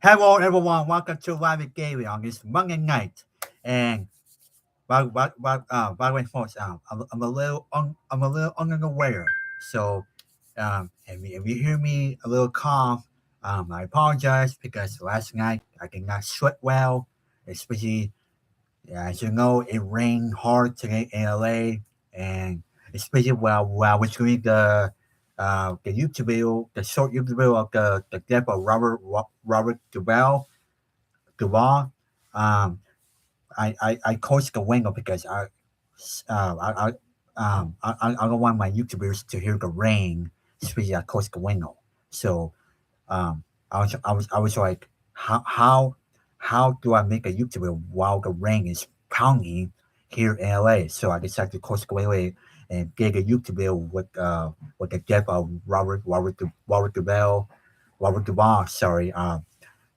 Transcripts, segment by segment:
Hello, everyone. Welcome to Live Gaming on this Monday night. And by the way, folks, I'm a little unaware. So, if you hear me a little calm, I apologize because last night I did not sleep well. Especially, as you know, it rained hard today in LA, and especially while I was doing the YouTube video, the short YouTube video of the death of Robert Duvall. Um, I closed the window because I don't want my YouTubers to hear the rain, especially I closed the window. So I was like, how do I make a YouTube video while the rain is pounding here in LA? So I decided to close the window and get a YouTube video with the death of Robert Duvall. Sorry.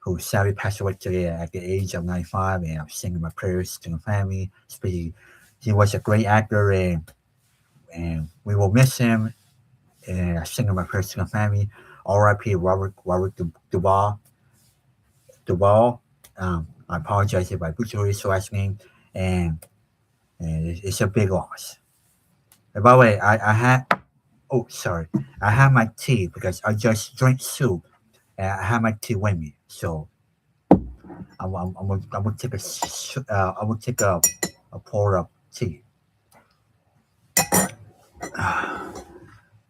Who sadly passed away today at the age of 95, and I'm singing my prayers to the family. Especially, he was a great actor, and we will miss him. And I'm singing my prayers to the family. R.I.P. Robert Duvall. Duvall. I apologize if I butchered his last name, and it's a big loss. And by the way, I had sorry, I had my tea because I just drank soup, and I had my tea with me, so. I'm gonna take I will take a pour of tea. All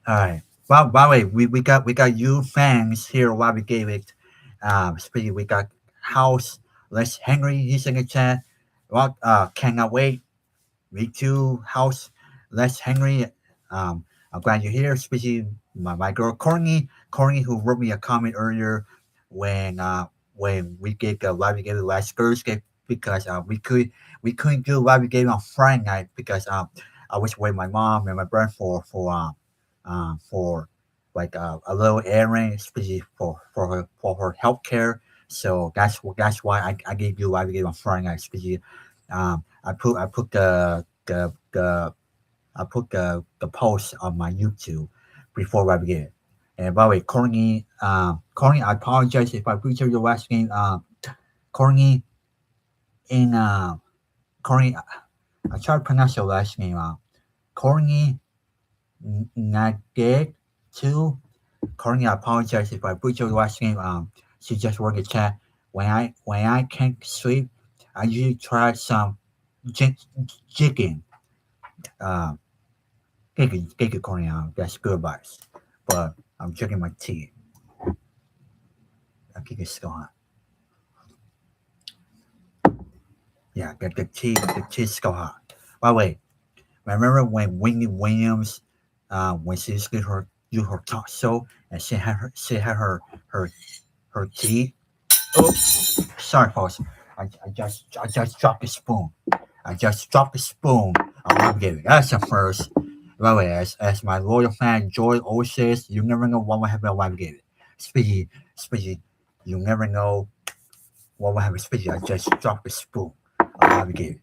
right. Well, by the way, we got you fans here while we gave it. Especially we got House Les Henry. He's in the chat. Well, cannot wait. Me too. House Les Henry. I'm glad you're here. Especially my girl Courtney, who wrote me a comment earlier when we gave the live game last Thursday because we couldn't do live game on Friday night because I was with my mom and my brother for like a little errand, especially for her health care. So that's why I gave you live game on Friday night. Especially, I put the I put the post on my YouTube before live game. And by the way, Courtney, I apologize if I butchered your last name. Courtney in Courtney, I try to pronounce your last name. Courtney Nugget too. Courtney, I apologize if I butchered your last name. She just wrote in the chat. When I can't sleep, I usually try some jigging. Take it, Courtney. That's good advice. But I'm drinking my tea. I think it's still hot. Yeah, the tea is still hot. By the way, remember when Whitney Williams, when she did her talk show and she had her tea. Oh, sorry, folks. I just dropped the spoon. I just dropped the spoon. I'm giving. That's a first. By the way, as my loyal fan Joy always says, you never know what will happen while I'm giving. Speedy, you never know what will happen. Speedy, I just dropped the spoon. I'm giving.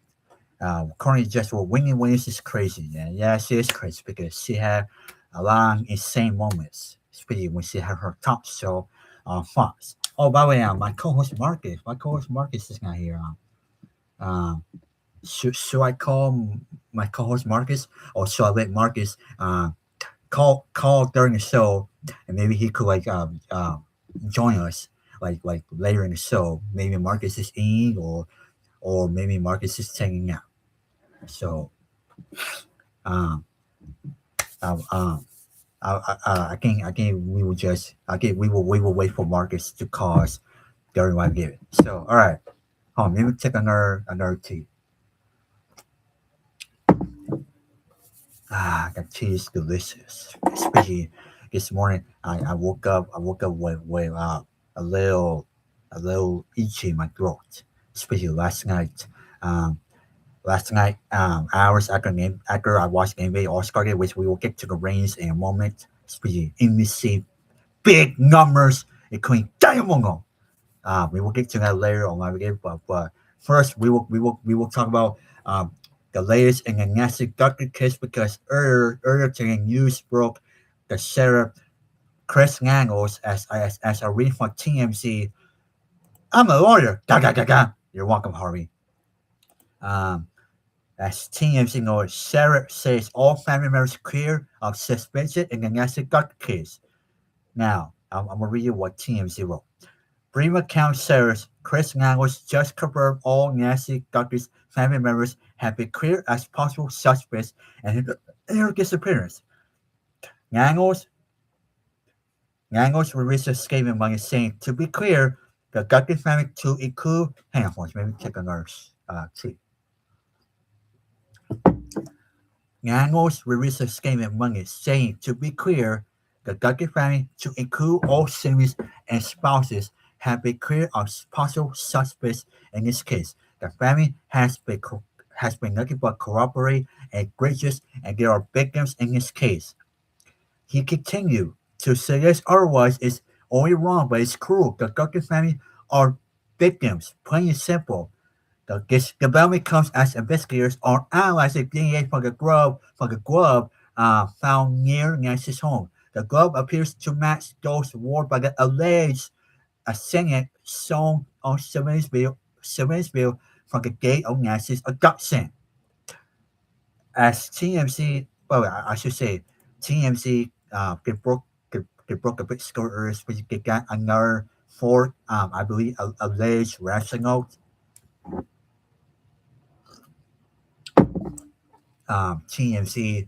Currently, just what Whitney Williams is crazy. Yeah, she is crazy because she had a lot of insane moments, especially when she had her talk show on Fox. Oh, by the way, my co-host Marcus is not here. Should I call my co-host Marcus, or should I let Marcus call during the show, and maybe he could join us like later in the show. Maybe Marcus is in, or maybe Marcus is hanging out. So, um, I think we will wait for Marcus to call us during my game. So, all right, hold on, let me take another tea. The tea is delicious, especially this morning. I woke up with a little itchy in my throat, especially last night. Um, hours after I watched NBA All Star Game, which we will get to the Reigns in a moment. Especially NBC, big numbers, including Diamond. We will get to that later on my game, but first we will talk about the latest in the Nancy Guthrie case because earlier today news broke the sheriff Chris Angles as a read from TMZ I'm a lawyer. Ga, ga, ga, ga. You're welcome, Harvey. Um, as TMZ knows, Sheriff says all family members clear of suspension in the Nancy Guthrie case. Now, I'm going to read you what TMZ wrote. Pima County Sheriff Chris Nangles just confirmed all Nancy Guthrie's family members have been cleared as possible suspects in her disappearance. Nangles released a statement by saying, to be clear, the Guthrie family to include, hang on for us, maybe take another tweet. Nangles released a statement Monday saying, to be clear, the Guthrie family to include all siblings and spouses have been cleared of possible suspects in this case. The family has been nothing but corroborate and gracious, and there are victims in this case. He continued to suggest otherwise is only wrong, but it's cruel. The Guthrie family are victims, plain and simple. The development comes as investigators are analyzing DNA from the glove found near Nancy's home. The glove appears to match those worn by the alleged assailant shown on surveillance video from the date of Nancy's abduction. As TMZ, well, I should say, TMZ they broke a bit stories, but they got another four, I believe, alleged rational. TMZ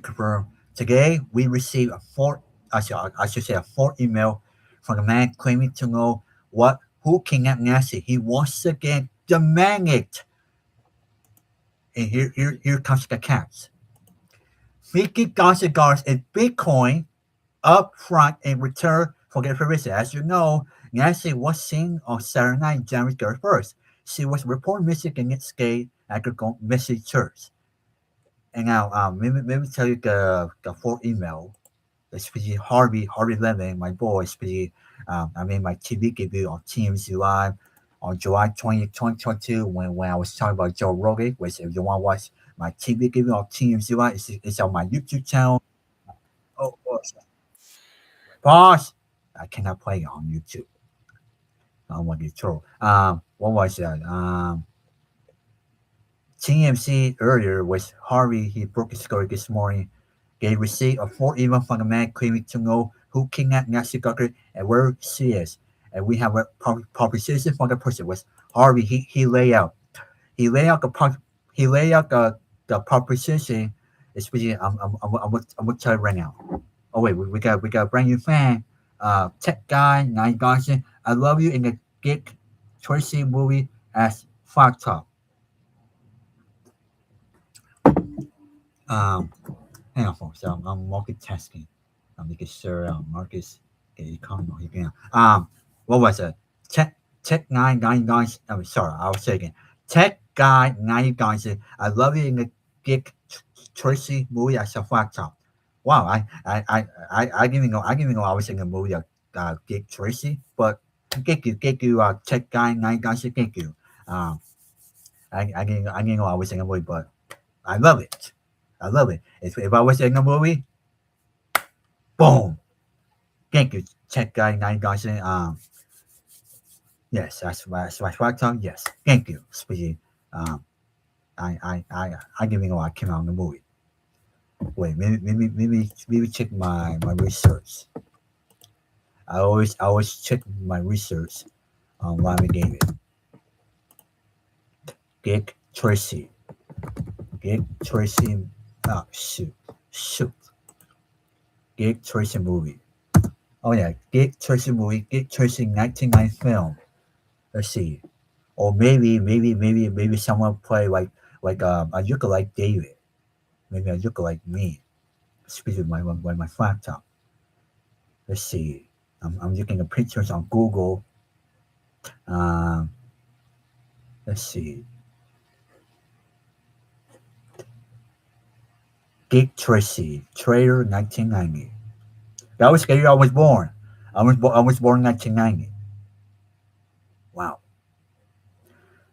confirmed today we received I should say a fourth email from a man claiming to know who kidnapped Nancy. He once again demanded, and here comes the catch. $50,000 in Bitcoin up front in return for the information. As you know, Nancy was seen on Saturday night, January 31st. She was reported missing in its gate at the missing church. And now, let me tell you the full email. Especially Harvey Levin, my boy, especially, I made my TV debut on TMZ Live on July 20th, 2022, when I was talking about Joe Rogan, which if you want to watch my TV debut on TMZ Live, it's on my YouTube channel. Oh, pause. I cannot play it on YouTube. I don't want to get trolled. What was that? TMZ earlier was Harvey. He broke his story this morning. They received a full email from a man claiming to know who kidnapped Nancy Guthrie and where she is. And we have a proposition from the person was Harvey. He lay out. He lay out the proposition. Especially, I'm gonna tell you right now. Oh wait, we got a brand new fan. Tech guy, 9,000. I love you in the Dick Tracy movie as Fox Top. Um, Hang on, folks. I'm multitasking. I'm making sure Marcus can come on. He can. What was it? Tech 999. I'm sorry. I was saying Tech guy 999. I love you in the Dick Tracy movie as a Fox Top. Wow, I didn't even know I was in a movie of Dick Tracy, but thank you, Tech guy 999. Thank you. Um, I didn't know I was in a movie, but I love it. I love it. If I was in a movie, boom. Thank you, Tech Guy 9,000. Yes, that's my right tongue. Yes, thank you. Speaking, um, I didn't even know I came out in the movie. Wait, maybe check my research. I always check my research on why we gave it. Dick Tracy. Dick Tracy. Oh shoot. Dick Tracy movie. Oh yeah, Dick Tracy movie. Dick Tracy 1990 film. Let's see. Or maybe someone play a yucca like David. Maybe a yucca like me. Speaking of my laptop. Let's see. I'm looking at pictures on Google. Um, let's see. Dick Tracy, Traitor, 1990. That was the year I was born. I was born in 1990. Wow.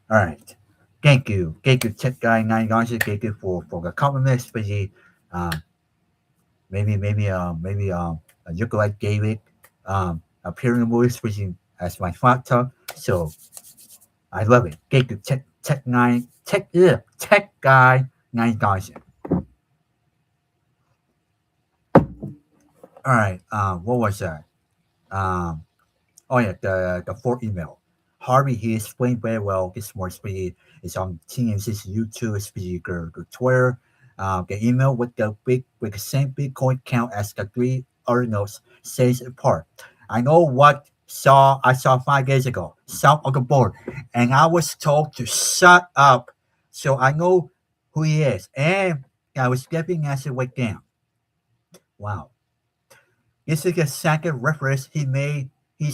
All right. Thank you, Tech Guy 9,000. Thank you for the compliments, especially maybe a look like David appearing in the movie, especially as my factor. So I love it. Get the tech guy 9000. All right. What was that? Um, oh yeah, the fourth email. Harvey, he explained very well. It's more speedy. It's on TMC's YouTube, speedy the Twitter. The email with the same Bitcoin count as the three other notes says apart. I know what I saw 5 days ago, south of the border, and I was told to shut up. So I know who he is, and I was getting answer right down. Wow. This is the second reference he's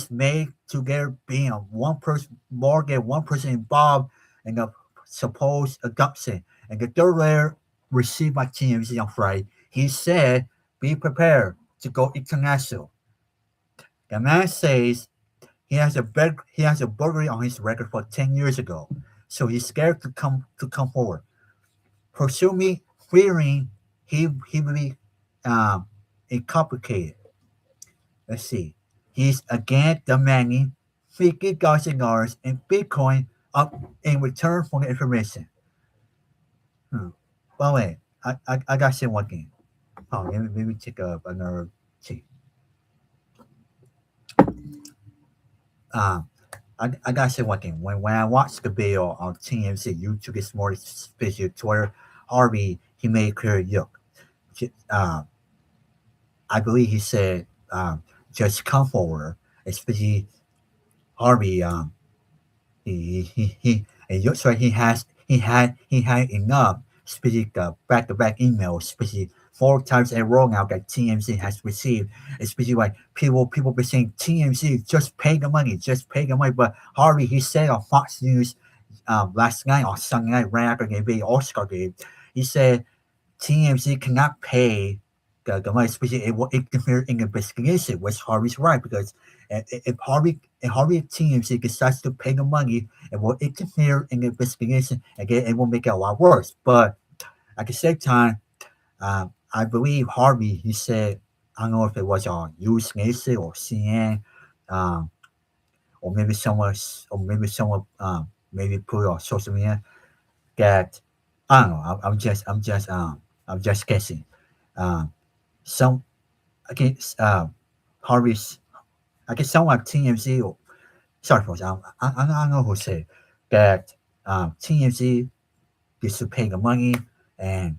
made to there being one person more than one person involved in the supposed abduction. And the third letter received by TMZ on Friday. He said, "Be prepared to go international." The man says he has a burglary on his record for 10 years ago, so he's scared to come forward. Pursue me, fearing he will be incomplicated. Let's see. He's again demanding $50,000 in Bitcoin up in return for the information. Hmm. By the way, I got to say one thing. Oh, let me take up another see. Um, I got to say one thing. When I watched the video on TMC YouTube this morning, especially Twitter, Harvey, he made it clear, look, uh, I believe he said, just come forward, especially Harvey. And so he had enough specific back to back emails, especially 4 times in a row now that TMZ has received. Especially like people be saying TMZ just pay the money, just pay the money. But Harvey he said on Fox News last night on Sunday night right after the Oscar game, he said TMZ cannot pay the money, especially it will interfere in the investigation, which Harvey's right because if Harvey TMZ decides to pay the money, it will interfere in the investigation. Again, it will make it a lot worse. But at the same time, I believe Harvey he said I don't know if it was on News Nation or CNN, um, or maybe someone maybe put it on social media that I don't know. I'm just guessing. Um, some I guess Harvey's I guess someone TMZ or sorry for I don't know who said that TMZ is to pay the money and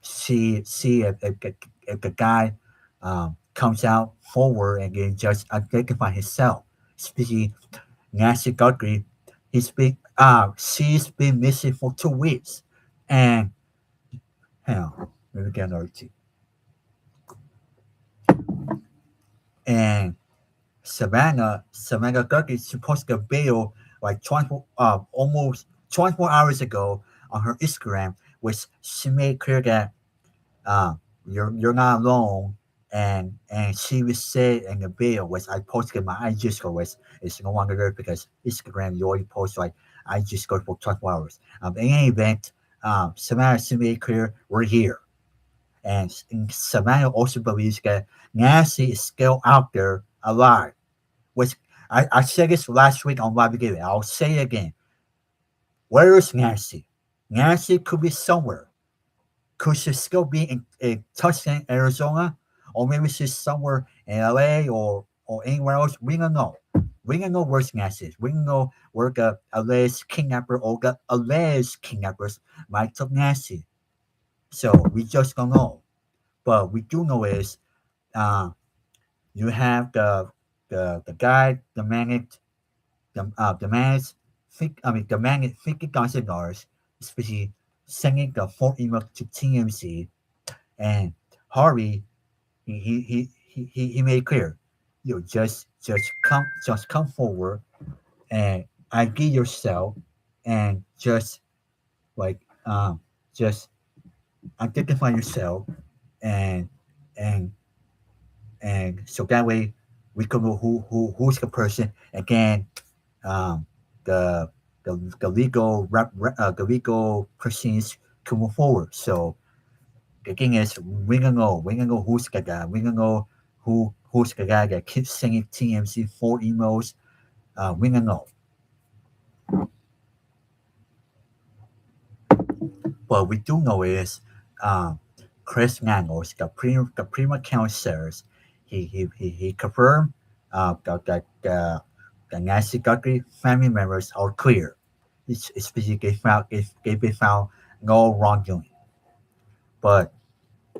see if the guy comes out forward and then just identify himself. Especially Nancy Guthrie, she's been missing for 2 weeks, and hell, let me get another tea. And Savannah Guthrie is supposed to bail like 24 hours ago on her Instagram, which she made clear that uh, you're not alone, and she was said in the bill, which I posted in my IG score, which is no longer there because Instagram you already post like IG score for 24 hours. In any event, Savannah she made clear we're here, and Savannah also believes that Nancy is still out there alive. Which I said this last week on Live Giving. I'll say it again. Where is Nancy? Nancy could be somewhere. Could she still be in Tucson, Arizona? Or maybe she's somewhere in LA or anywhere else. We don't know. We don't know where Nancy is. We don't know where the alleged kidnapper or the alleged kidnappers might took Nancy. So we just don't know. But we do know is uh, you have the guy, the man's the man is $50,000, especially sending the full email to TMZ, and Harvey he made it clear, you just come forward and ID yourself and just like just identify yourself and and and so that way we can know who's the person again. um, the the legal proceedings to move forward. So the thing is, we gonna know who's the guy. We gonna know who's the guy that keeps sending TMZ four emails we don't know. What we do know is um, Chris Mangles, the Pima County Sheriff, he confirmed the Nancy Guthrie family members are clear. It's basically they been found no wrongdoing. But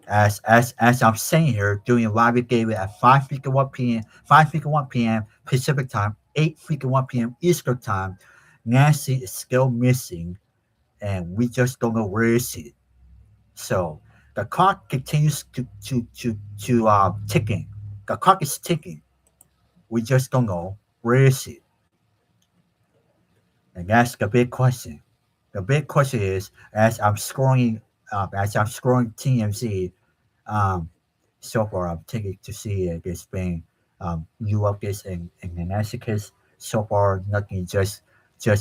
as I'm saying here, doing a live game at 5:51 p.m. 5:51 p.m. Pacific time, 8:51 p.m. Eastern time, Nancy is still missing, and we just don't know where is she. So the clock continues to ticking. The clock is ticking. We just don't know where is she, and that's the big question. The big question is as I'm scrolling TMZ. Um, so far, I'm taking to see there's been new updates in the Nancy case. So far, nothing. Just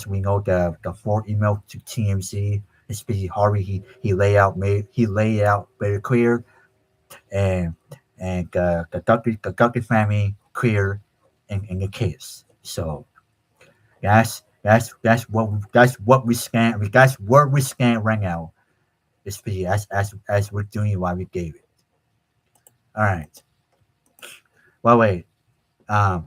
we know the full email to TMZ. It's pretty Harvey. He lay out very clear, and the Guthrie family clear in the case. So that's what we scan. I mean, that's what we scan right now. It's pretty as we're doing what we gave it. All right. Well, wait.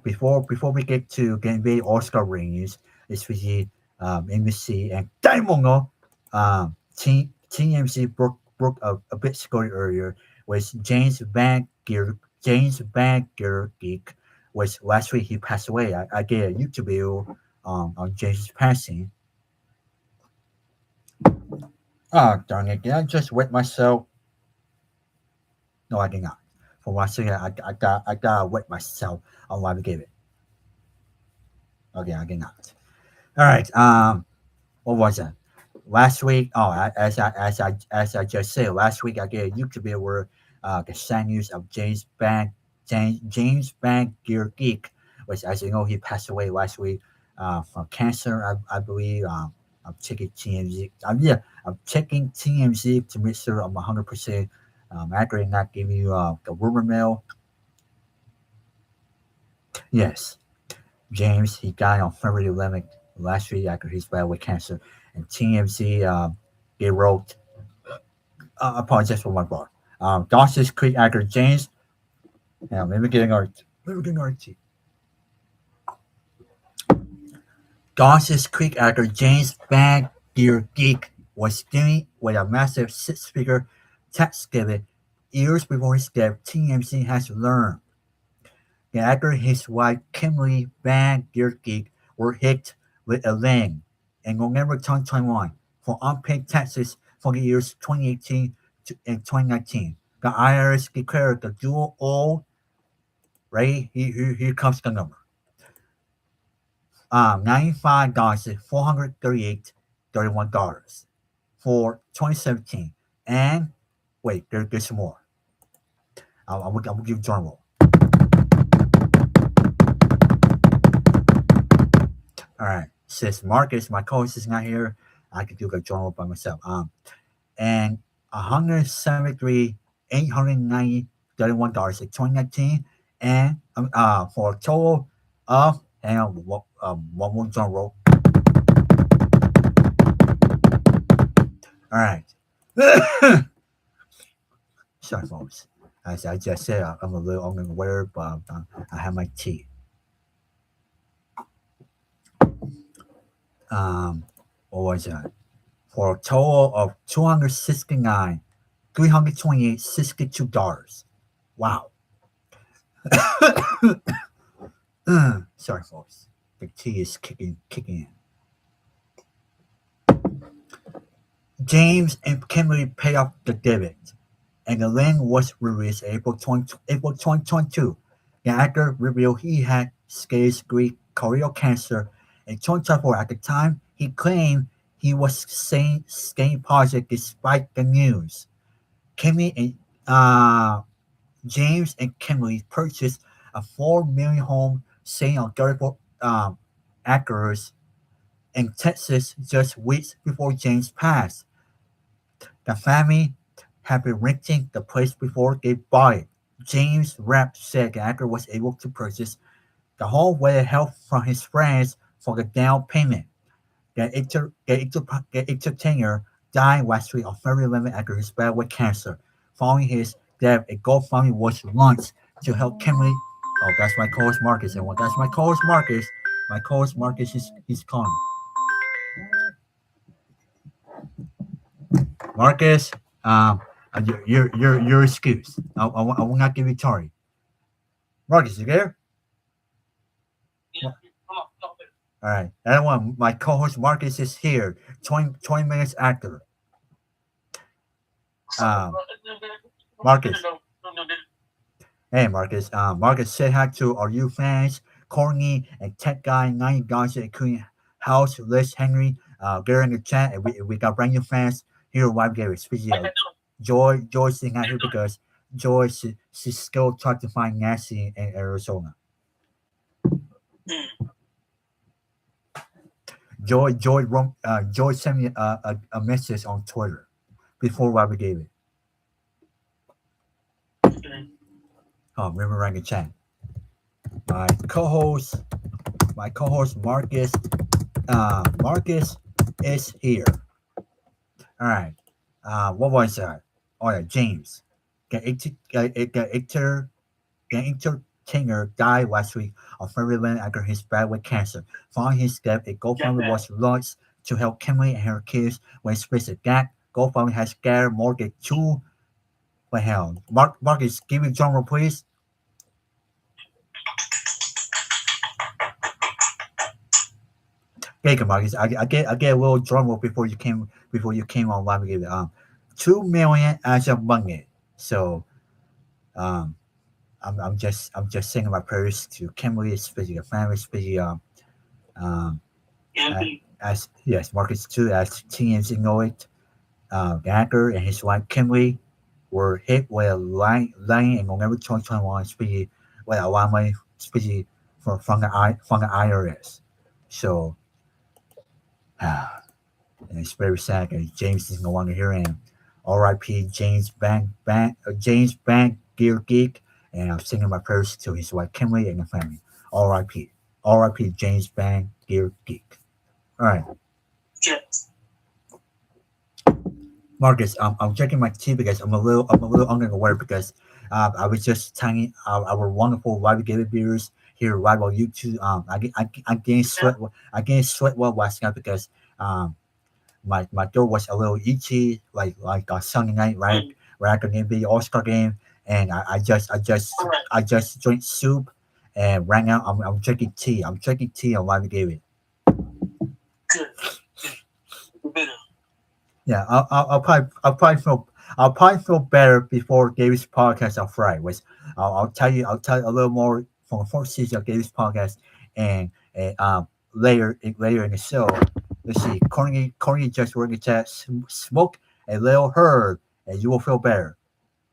Before we get to NBA Oscar rings, it's really NBC and Diamond. TMC broke a bit story earlier was James Van Geek was last week he passed away. I did a YouTube video on James' passing. Oh darn it! Did I just wet myself? No, I did not. For one second, I got wet myself on why we gave it. Okay, I did not. All right. What was it? Last week, as I just said, last week I did a YouTube video where the sad news of James Bank Gear Geek, which as you know he passed away last week from cancer, I believe. I'm checking TMZ. I'm checking TMZ to make sure I'm 100% accurate, not giving you the rumor mill. Yes, James, he died on February 11th last week after his battle with cancer. And TMZ, they wrote, apologize for my bar. Dawson's Creek actor James, let me get an art. Let me get an art. Dawson's Creek actor James Bag Deer Geek was dealing with a massive six-figure tax debit years before his death. TMZ has learned the actor and his wife Kimberly Van Geek were hit with a lien in November 2021 for unpaid taxes for the years 2018 and 2019. The IRS declared the duo owed, right? Here comes the number. $95,438.31 for 2017. And wait, there's more. I will give John roll. All right. Since Marcus, my co-host, is not here, I can do the journal by myself. And 173 $890.31 in 2019, and for a total of one more drum roll. All right. Sorry, folks. As I just said, I'm a little unaware, but I have my tea. What was that? For a total of $269,328.62. Wow. Sorry, folks. The tea is kicking in. James and Kimberly paid off the debt, and the lien was released April 2022. The actor revealed he had stage 3 colorectal cancer in 2024. At the time, he claimed he was staying positive despite the news. Kimmy and James and Kimberly purchased a $4 million home staying on 34 acres in Texas just weeks before James passed. The family had been renting the place before they bought it. James Rapp said the actor was able to purchase The whole way help from his friends for the down payment. The entertainer died last week on February 11 after his battle with cancer. Following his death, a GoFundMe was launched to help Kimberly. Oh, that's my co-host Marcus. And that's my co-host Marcus. My co-host Marcus is he's calling. Marcus, you're excused. I will not give you sorry. Marcus, you there? All right. Everyone, my co-host Marcus is here. 20 minutes after. Marcus. Hey, Marcus. Marcus, say hi to our you fans, Courtney and Tech Guy, 90 guys, including House, Liz, Henry. Get in the chat, and we got brand new fans here at Wild Gary. Speaking of Joy sitting out here because Joy she's still trying to find Nancy in Arizona. Joy sent me a message on Twitter before Robert gave it. Oh, remember in the chat. My co-host Marcus. Marcus is here. All right. What was that? Oh yeah, James. The entertainer died last week on February 11 after his battle with cancer. Following his death, a GoFundMe was launched to help Kimberly and her kids when space a gap. GoFundMe has gathered more than two. What hell? Marcus, give me drum roll, please. Thank you, Marcus. I get a little drum roll before you came on live again. 2 million as of Monday. So I'm just saying my prayers to Kimberly, especially the family, especially as yes, Marcus too, as TNC know it. The actor and his wife Kimberly were hit with a line in November 2021, especially with a lot of money, especially from the IRS. So and it's very sad because James is no longer here. And R.I.P. James Bank Gear Geek, and I'm singing my prayers to his wife Kimberly and the family. R.I.P. James Bank Gear Geek. All right. Yes. Marcus, I'm checking my tea because I'm a little underwear because I was just telling our wonderful Rival Gator beers here right on YouTube. I gained sweat while watching it because my throat was a little itchy like a Sunday night right after the NBA All-Star game, and I just drank soup, and right now I'm drinking tea. I'm drinking tea on Rival Gator. Good. Yeah, I'll probably feel better before David's podcast on Friday. Which I'll tell you a little more from the fourth season of David's podcast, and later in the show. Let's see, Courtney just working to smoke a little herb, and you will feel better.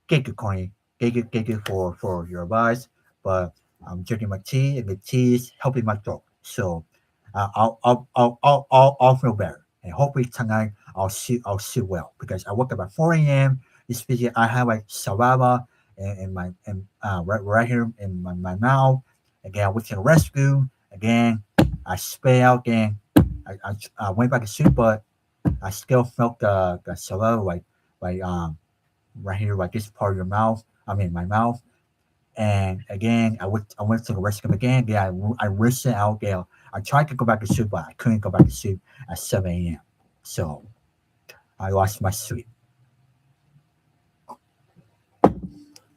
Thank you, Courtney. Thank you for your advice. But I'm drinking my tea, and the tea is helping my throat. So I'll feel better, and hopefully tonight I'll see well because I woke up at 4 a.m. This video I have like saliva in my right here in my mouth. Again, I went to the restroom. Again, I spit out. Again, I went back to sleep, but I still felt the saliva like right here, like this part of your mouth. I mean my mouth. And again, I went to the restroom again. Yeah, I rinsed it out. Yeah, I tried to go back to sleep, but I couldn't go back to sleep at 7 a.m. So I lost my sleep.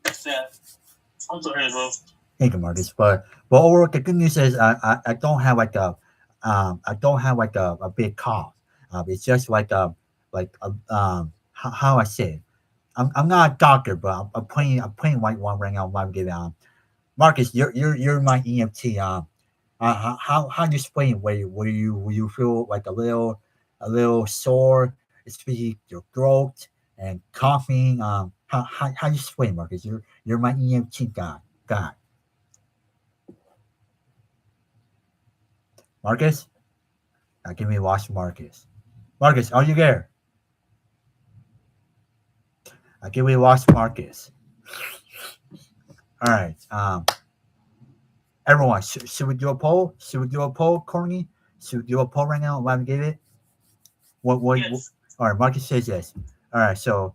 I'm sorry, bro. Thank you, Marcus. But overall, the good news is I don't have like a big cough. It's just like how I say it. I'm not a doctor, but I'm playing white one right now. I'm giving Marcus, you're my EMT. How you explain where you feel like a little sore, especially your throat and coughing. How you explain, Marcus? You're my EMT guy. Marcus, give me watch Marcus. Marcus, are you there? Give me watch Marcus. All right. Everyone, should we do a poll? Should we do a poll, Courtney? Should we do a poll right now? Why we gave it? What? Yes. All right, Marcus says yes. All right, so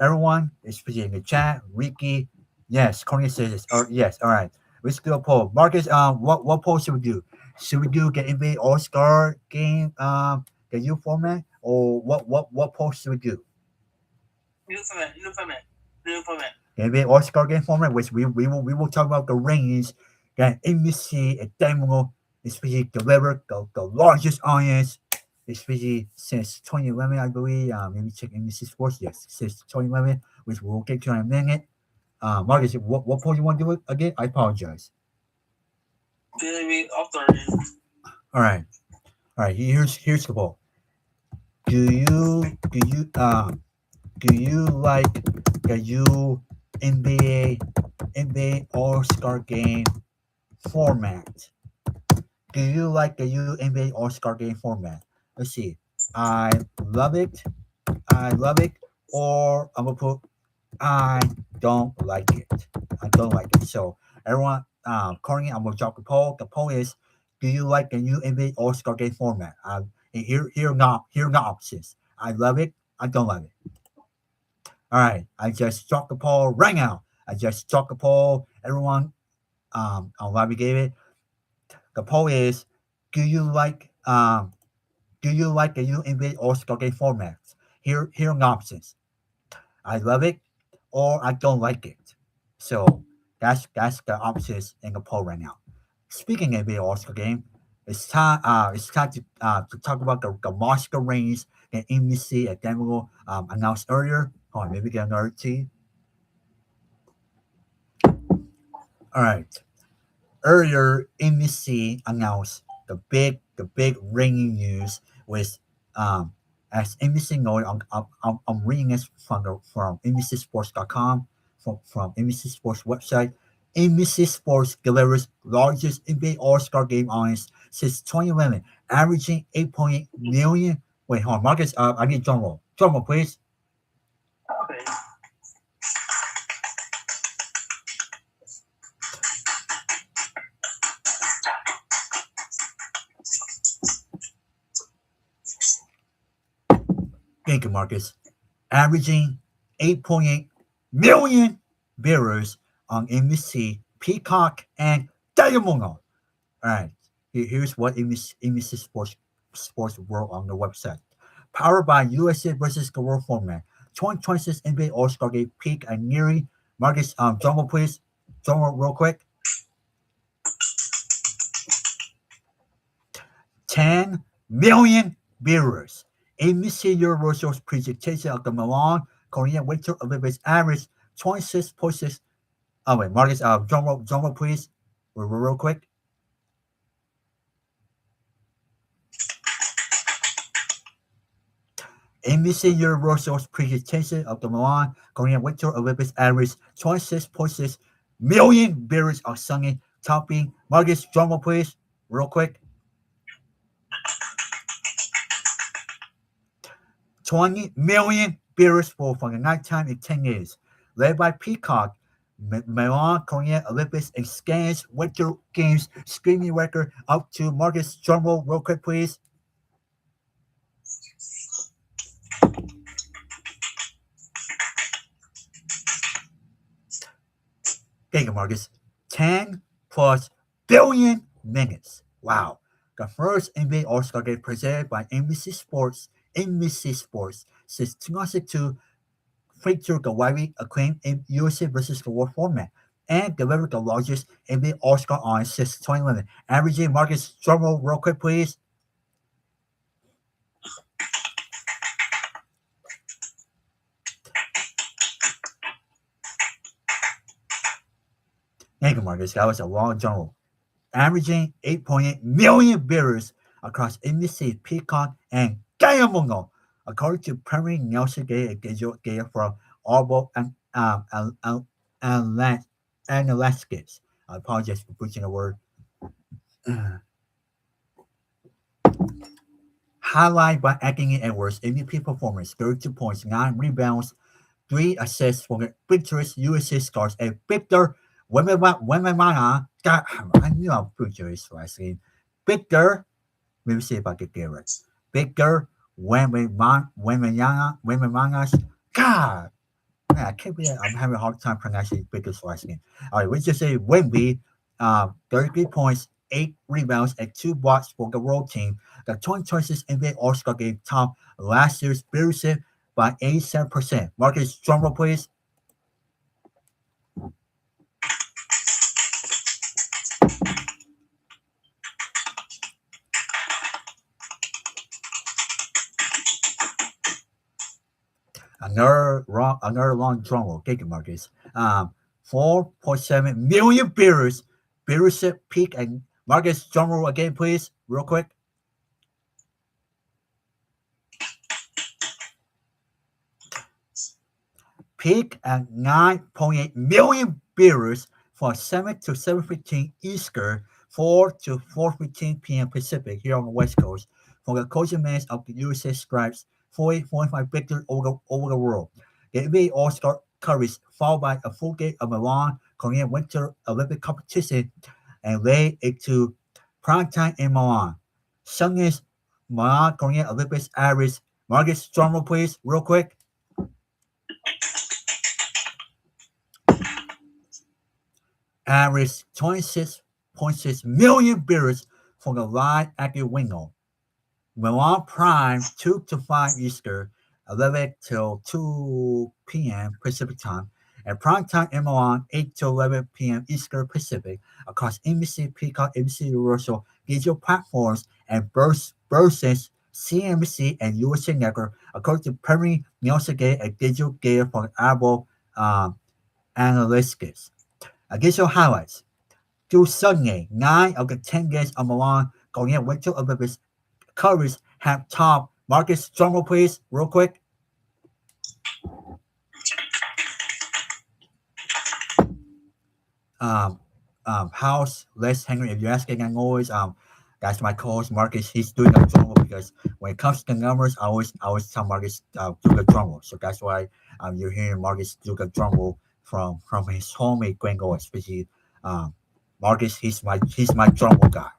everyone, especially in the chat, Ricky, yes. Courtney says yes. Or yes. All right, let's do a poll. Marcus, what poll should we do? Should we do the NBA All Star game, the new format, or what poll should we do? New format. New format. NBA All Star game format, which we will talk about the rings that NBC and Telemundo, especially deliver the largest audience, especially since 2011, I believe. Maybe check NBC Sports, yes, since 2011, which we'll get to in a minute. Marcus, what poll you want to do it again? I apologize. Maybe after. All right, all right. Here's the poll. Do you do you do you like the new NBA All Star game format? Do you like the new NBA All Star game format? Let's see. I love it. I love it. Or I'm gonna put I don't like it. I don't like it. So everyone, currently I'm gonna drop the poll. The poll is: do you like the new NBA All Star game format? Here are the options. I love it. I don't love it. All right. I just dropped the poll right now. I just dropped the poll. Everyone, on why we gave it. The poll is: do you like the new NBA All Star game formats? Here are the options. I love it, or I don't like it. So that's the options in the poll right now. Speaking of NBA All Star game, it's time to talk about the Oscar rings that NBC and Denver announced earlier. Hold on, maybe get another T. All right. Earlier, NBC announced the big ringing news with as NBC noted, I'm reading this from NBCSports.com from NBC Sports website. NBC Sports delivers largest NBA All Star game audience since 2011, averaging 8.8 million. Wait, hold on, Marcus. I need drum roll. Drum roll, please. Okay. Thank you, Marcus. Averaging 8.8 million viewers on NBC, Peacock, and Telemundo. All right, here's what NBC Sports wrote on the website. Powered by USA versus the World format, 2026 NBA All Star Game peak and nearing. Marcus, drum roll, please. Drum roll, real quick. 10 million viewers. ABC Universal's presentation of the Milan Korean Winter Olympics averaged 26.6. Oh, wait, Marcus, drum roll, please. Real quick. NBC Universal's presentation of the Milan Korean Winter Olympics averaged 26.6 million viewers on Sunday, topping. Marcus, drum roll, please. Real quick. 20 million viewers for the night time in 10 years. Led by Peacock, Milan Korean Olympics extends Winter Games streaming record up to Marcus drumroll real quick, please. Thank you, Marcus. 10 plus billion minutes. Wow. The first NBA All Star game presented by NBC Sports since 2002 featured the widely acclaimed USA versus the World format and delivered the largest NBA All Star audience since 2011. Averaging Marcus drumroll real quick, please. Thank you, Marcus. That was a long drumroll. Averaging 8.8 million viewers across NBC, Peacock, and Telemundo, according to Premier Nelson data from Arbor and Analytics. I apologize for butchering the word. Highlighted by Anthony Edwards' MVP performance, 32 points, 9 rebounds, 3 assists for the victorious USA Stars, and Victor Women Mana, God, I knew I'm butcher his last name. Bigger, let me see if I can get it right. Bigger, women mangas. God, man, I can't believe I'm having a hard time pronouncing Bigger's last name. All right, we just say Wemby, 33 points, 8 rebounds, and 2 blocks for the road team. The 2026 NBA All-Star Game topped last year's viewership by 87%. Marcus, drumroll, please. Another long drum roll. Thank you, Marcus. 4.7 million viewers. Viewership peak. And Marcus, drum roll again, please, real quick. Peak at 9.8 million viewers from 7 to 7:15 Eastern, 4 to 4:15 p.m. Pacific here on the West Coast. For the coaching minutes of the USA Stripes, 40.5 victory over the world. The NBA All-Star coverage followed by a full game of Milan Korean Winter Olympic competition and led into primetime in Milan. Sunday's Milan Korean Olympics average. Marcus, drumroll please, real quick. Average 26.6 million viewers for the live active window. Milan Prime 2 to 5 Eastern, 11 till 2 p.m. Pacific time, and prime time in Milan 8 to 11 p.m. Eastern Pacific across NBC, Peacock, NBC Universal digital platforms and versus CNBC and USA Network according to Perry Nielsen Gate and digital data from Apple Analytics. Additional highlights. Through Sunday, 9 of the 10 games of Milan Korean Winter Olympics coverage have topped. Marcus, drumroll please, real quick. House, Les Henry, if you're asking that noise, that's my co-host Marcus. He's doing the drumroll because when it comes to the numbers, I always tell Marcus do the drumroll. So that's why you're hearing Marcus do the drumroll from his homemade Gringo, especially Marcus. He's my drumroll guy.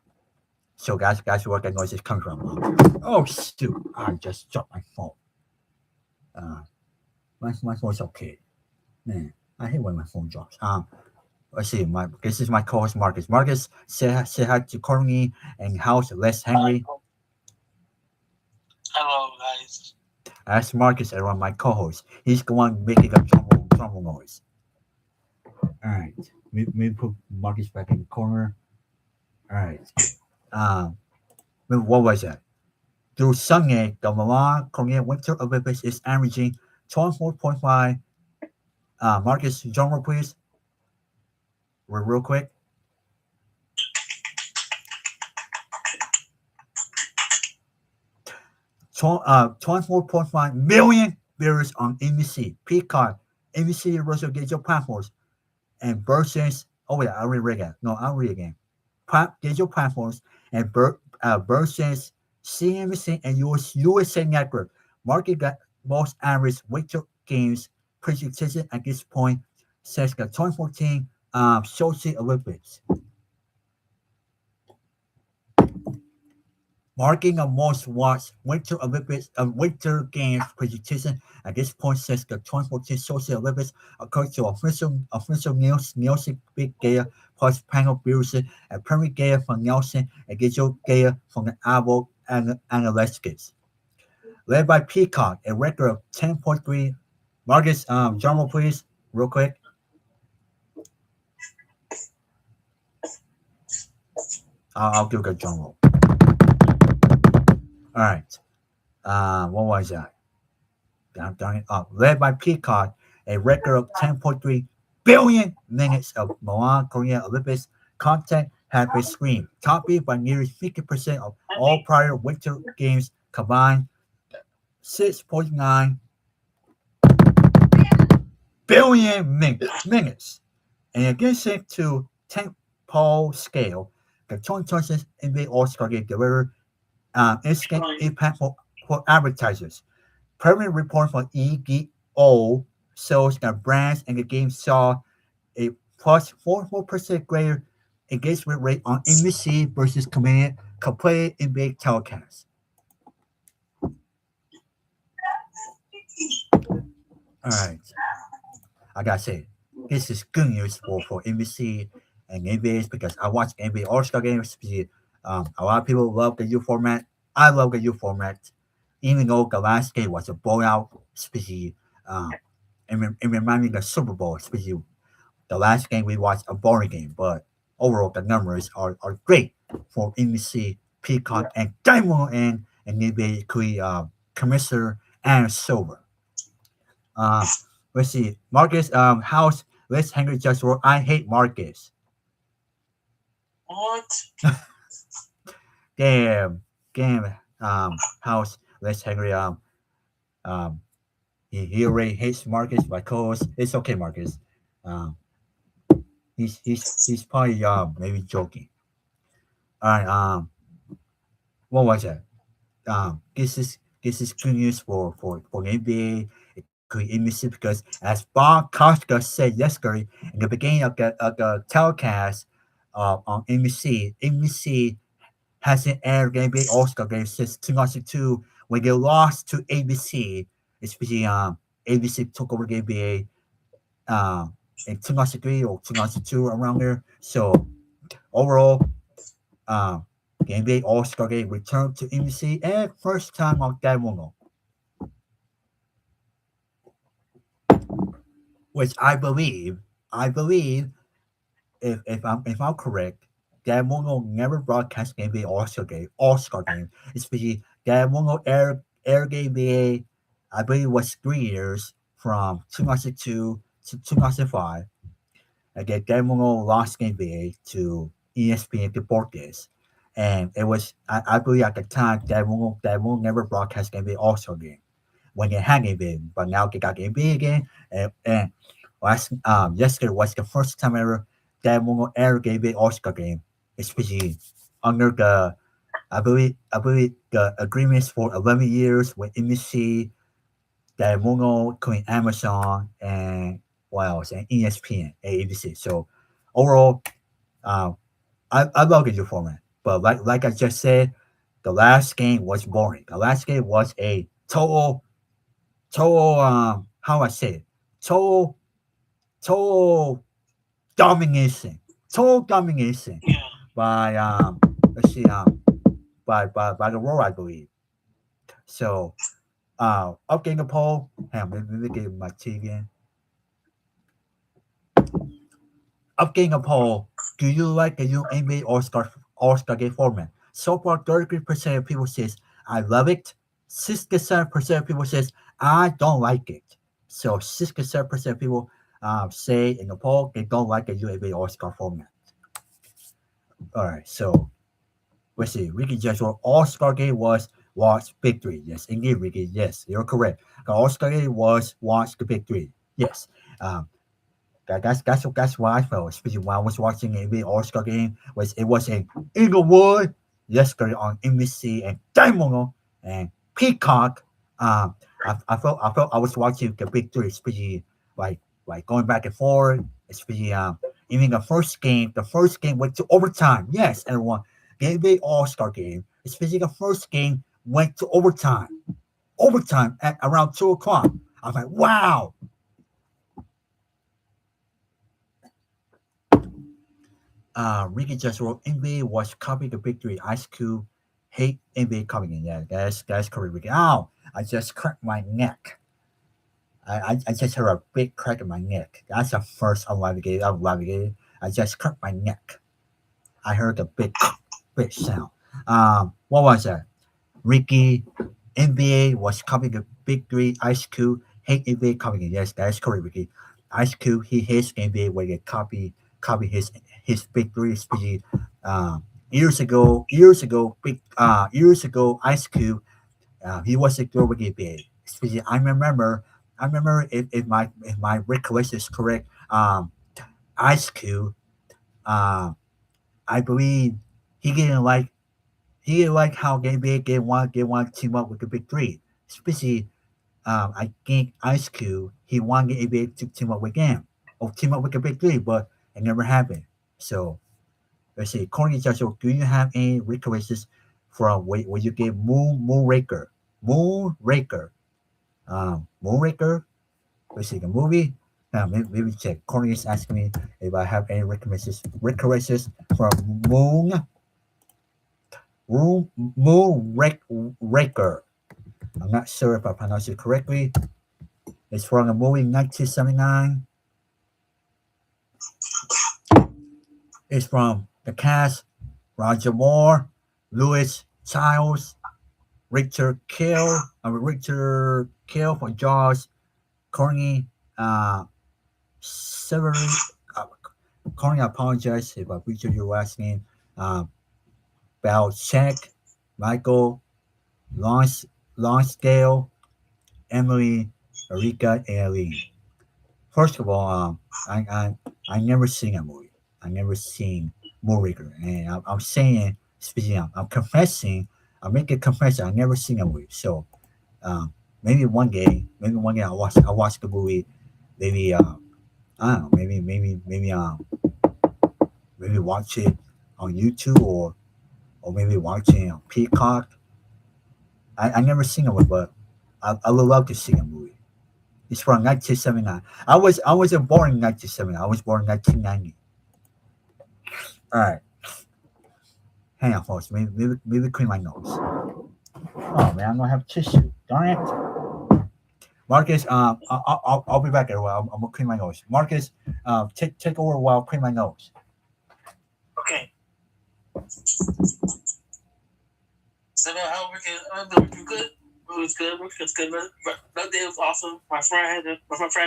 So that's where that noise is coming from. Oh shoot! I just dropped my phone. My phone's okay. Man, I hate when my phone drops. Let's see. This is my co-host Marcus. Marcus, say hi to Courtney and House Les Henry. Hello, guys. That's Marcus, everyone, my co-host. He's the one making a drumroll noise. All right, maybe put Marcus back in the corner. All right. What was that? Through Sunday, the Milan Korean Winter Olympics is averaging 24.5. Marcus, drumroll please. Real quick. 24.5 million viewers on NBC, Peacock, NBC Universal digital platforms, and versus. Oh wait, I'll read again. No, I'll read again. Digital platforms and versus CNBC and USA Network. Market got most average winter games presentation at this point since the 2014 Sochi Olympics. Marking a most watched Winter Olympics Winter Games presentation at this point since the 2014 Sochi Olympics, according to official Nielsen Big Data plus panel viewership and primary data from Nielsen and digital data from the Apple Analytics. Led by Peacock, a record of 10.3. Marcus, drumroll please, real quick. I'll do the drumroll. All right. What was that? Darn it up. Led by Peacock, a record of 10.3 billion minutes of Milan Korean Olympics content has been streamed, topping by nearly 50% of all prior Winter Games combined. 6.9 billion minutes. And against it to 10 pole scale, the 2026 NBA All-Star Game delivered instant impact for advertisers. Permanent report from EGO shows that brands in the game saw a plus 44% greater engagement rate on NBC versus completed NBA telecasts. All right, I gotta say, this is good news for NBC and NBA's because I watch NBA All Star games. A lot of people love the U format. I love the U format, even though the last game was a blowout. Especially, it reminded me of the Super Bowl. Especially the last game we watched a boring game, but overall the numbers are great for NBC, Peacock, and Diamond and NBA Commissioner and Silver. Uh, let's see, Marcus. How's Let's Henry just wrote, I hate Marcus. What? Damn. How's Let's Henry? Um, he already hates Marcus, my co-host. It's okay, Marcus. Um, he's probably maybe joking. All right. What was it? This is good news for NBA. It could NBC because as Bob Koska said yesterday in the beginning of the telecast on NBC hasn't aired NBA All Star game since 2002 when they lost to ABC. Especially ABC took over the NBA in 2003 or 2002 around there. So overall, uh, the NBA All Star game returned to NBC and first time on Telemundo, which I believe if I'm correct, Telemundo never broadcast NBA All Star game. Especially Telemundo air NBA, I believe it was 3 years from 2002 to 2005. Again, Telemundo lost NBA to ESPN Deportes. And it was, I believe at the time, Telemundo never broadcast NBA All Star game when they had NBA, but now they got NBA again. And yesterday was the first time ever Telemundo aired NBA All Star game, especially under I believe the agreements for 11 years with NBC, Telemundo, Queen Amazon, and what else? And ESPN, ABC. So overall, um, I love the new format, but like I just said, the last game was boring. The last game was a total how I say it, total total domination Yeah. by let's see by the world, I believe. So updating the poll. Hang on, let me get my tea again. Updating a poll. Do you like the new NBA All Star Game format? So far, 33% of people says I love it. 67% of people says I don't like it. So 67% of people say in the poll they don't like the new NBA All Star format. All right, so let's see. Ricky just wrote All Star Game was watch Big Three. Yes, indeed, Ricky. Yes, you're correct. The All Star Game was watch the Big Three. Yes. Um, that's why I felt, especially when I was watching the NBA All Star game, was it was in Inglewood yesterday on NBC and Diamond and Peacock. I felt I was watching the big three, especially like going back and forth, especially even the first game went to overtime. Yes, everyone, the NBA All Star game, especially the first game went to overtime at around 2 o'clock. I was like, wow. Ricky just wrote NBA was copying the big three. Ice Cube hate NBA copying. Yeah, that's correct, Ricky. Ow! I just cracked my neck. I just heard a big crack in my neck. That's the first unlive. I just cracked my neck. I heard a big sound. What was that? Ricky, NBA was copying the big three. Ice Cube hate NBA copying. Yes, that's correct, Ricky. Ice Cube he hates NBA when they copy his big three. Especially years ago, Ice Cube he was a girl with NBA. Especially I remember if my recollection is correct. Ice Cube, uh, I believe he didn't like he didn't like how NBA they want to team up with the big three. Especially I think Ice Cube he wanted NBA to team up with him or team up with the big three, but It never happened. So let's see. Corny Joshua, do you have any requests from when you get Moonraker? Moonraker. Moonraker. Let's see the movie. Now maybe check. Corny is asking me if I have any requests from Moonraker. I'm not sure if I pronounced it correctly. It's from a movie 1979. It's from the cast: Roger Moore, Louis Childs, Richard Kill for Jaws, Corny, Severin. Uh, Corny, I apologize if I butchered your last name. Uh, Balchek, Michael, Lonsdale, Emily, Erika, and Eileen. First of all, I never seen a movie. I never seen Moonraker, and I'm saying, speaking, I'm confessing. I'm making a confession. I never seen a movie, so um, maybe one day I'll watch the movie. Maybe I don't know. Maybe watch it on YouTube or maybe watch it on Peacock. I never seen a movie, but I would love to see a movie. It's from 1979. I wasn't born in 1979. I was born in 1990. All right, hang on, folks. Maybe clean my nose. Oh man, I don't have tissue. Darn it. Marcus, I'll be back there. While I'm gonna clean my nose. Marcus, take over while I clean my nose. Okay. So how we can we good? It was good. It was good. That day was awesome. My friend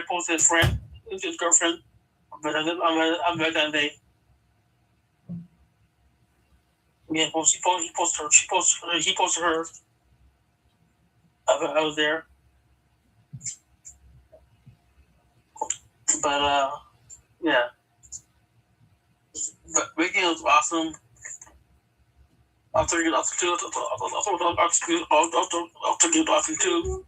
posted his friend, his girlfriend. But I'm back that day. Yeah, he posted her. He posted her. I was there. But yeah. But weekend was awesome. After too.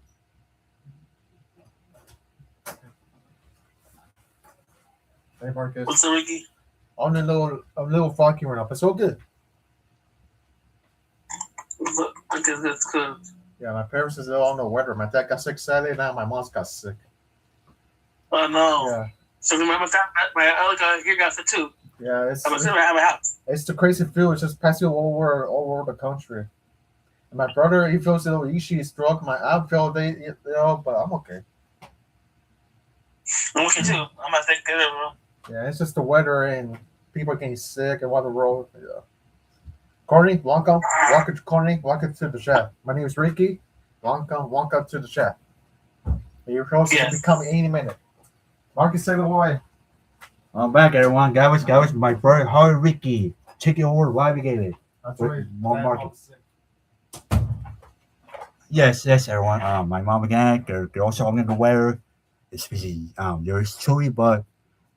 Hey Marcus. What's up, Ricky? On a little foggy right now, but it's all good. I guess that's good. Yeah, my parents is all on the weather. My dad got sick Saturday, now my mom's got sick. I know. Yeah. So my other guy here got sick too. Yeah, I'm assuming I have a house. it's the crazy feel. It's just passing all over the country. And my brother, he feels a little ishy stroke. I feel but I'm okay. I'm okay too. I'm not taking care of it. Yeah, it's just the weather and people getting sick and what the road. Yeah. Courtney, welcome to the chat. My name is Ricky. Welcome to the chat. You're supposed to become any minute. Marcus, take it away. I'm back, everyone. That was my brother, Harry Ricky. Take it over. Why we gave it? That's With right. Marcus. Yes, everyone. My mom and dad, they're also under the weather. Especially there's chilly, but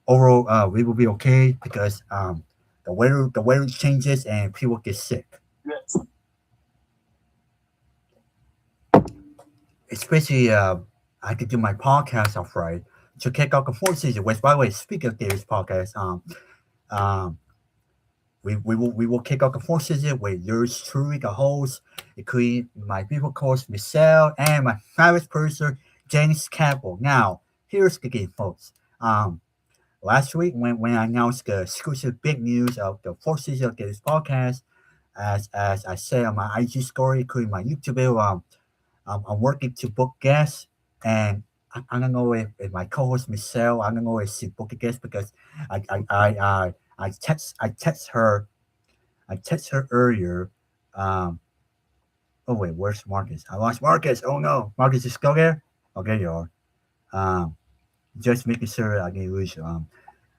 overall, we will be okay because the weather changes and people get sick. Yes. Especially, I could do my podcast on Friday to kick off the fourth season. Which, by the way, speaking of David's podcast, um, we will kick off the fourth season with yours truly, the host, including my people host Michelle and my favorite producer James Campbell. Now, here's the game, folks. Last week when I announced the exclusive big news of the fourth season of this podcast, as I said on my IG story, including my YouTube video, I'm working to book guests, and I'm gonna go with my co-host Michelle. I'm gonna go with she book a guest because I text her earlier. Um, oh wait, where's Marcus? I lost Marcus. Oh no, Marcus is still there. Okay, you are. Um, just making sure I didn't lose you.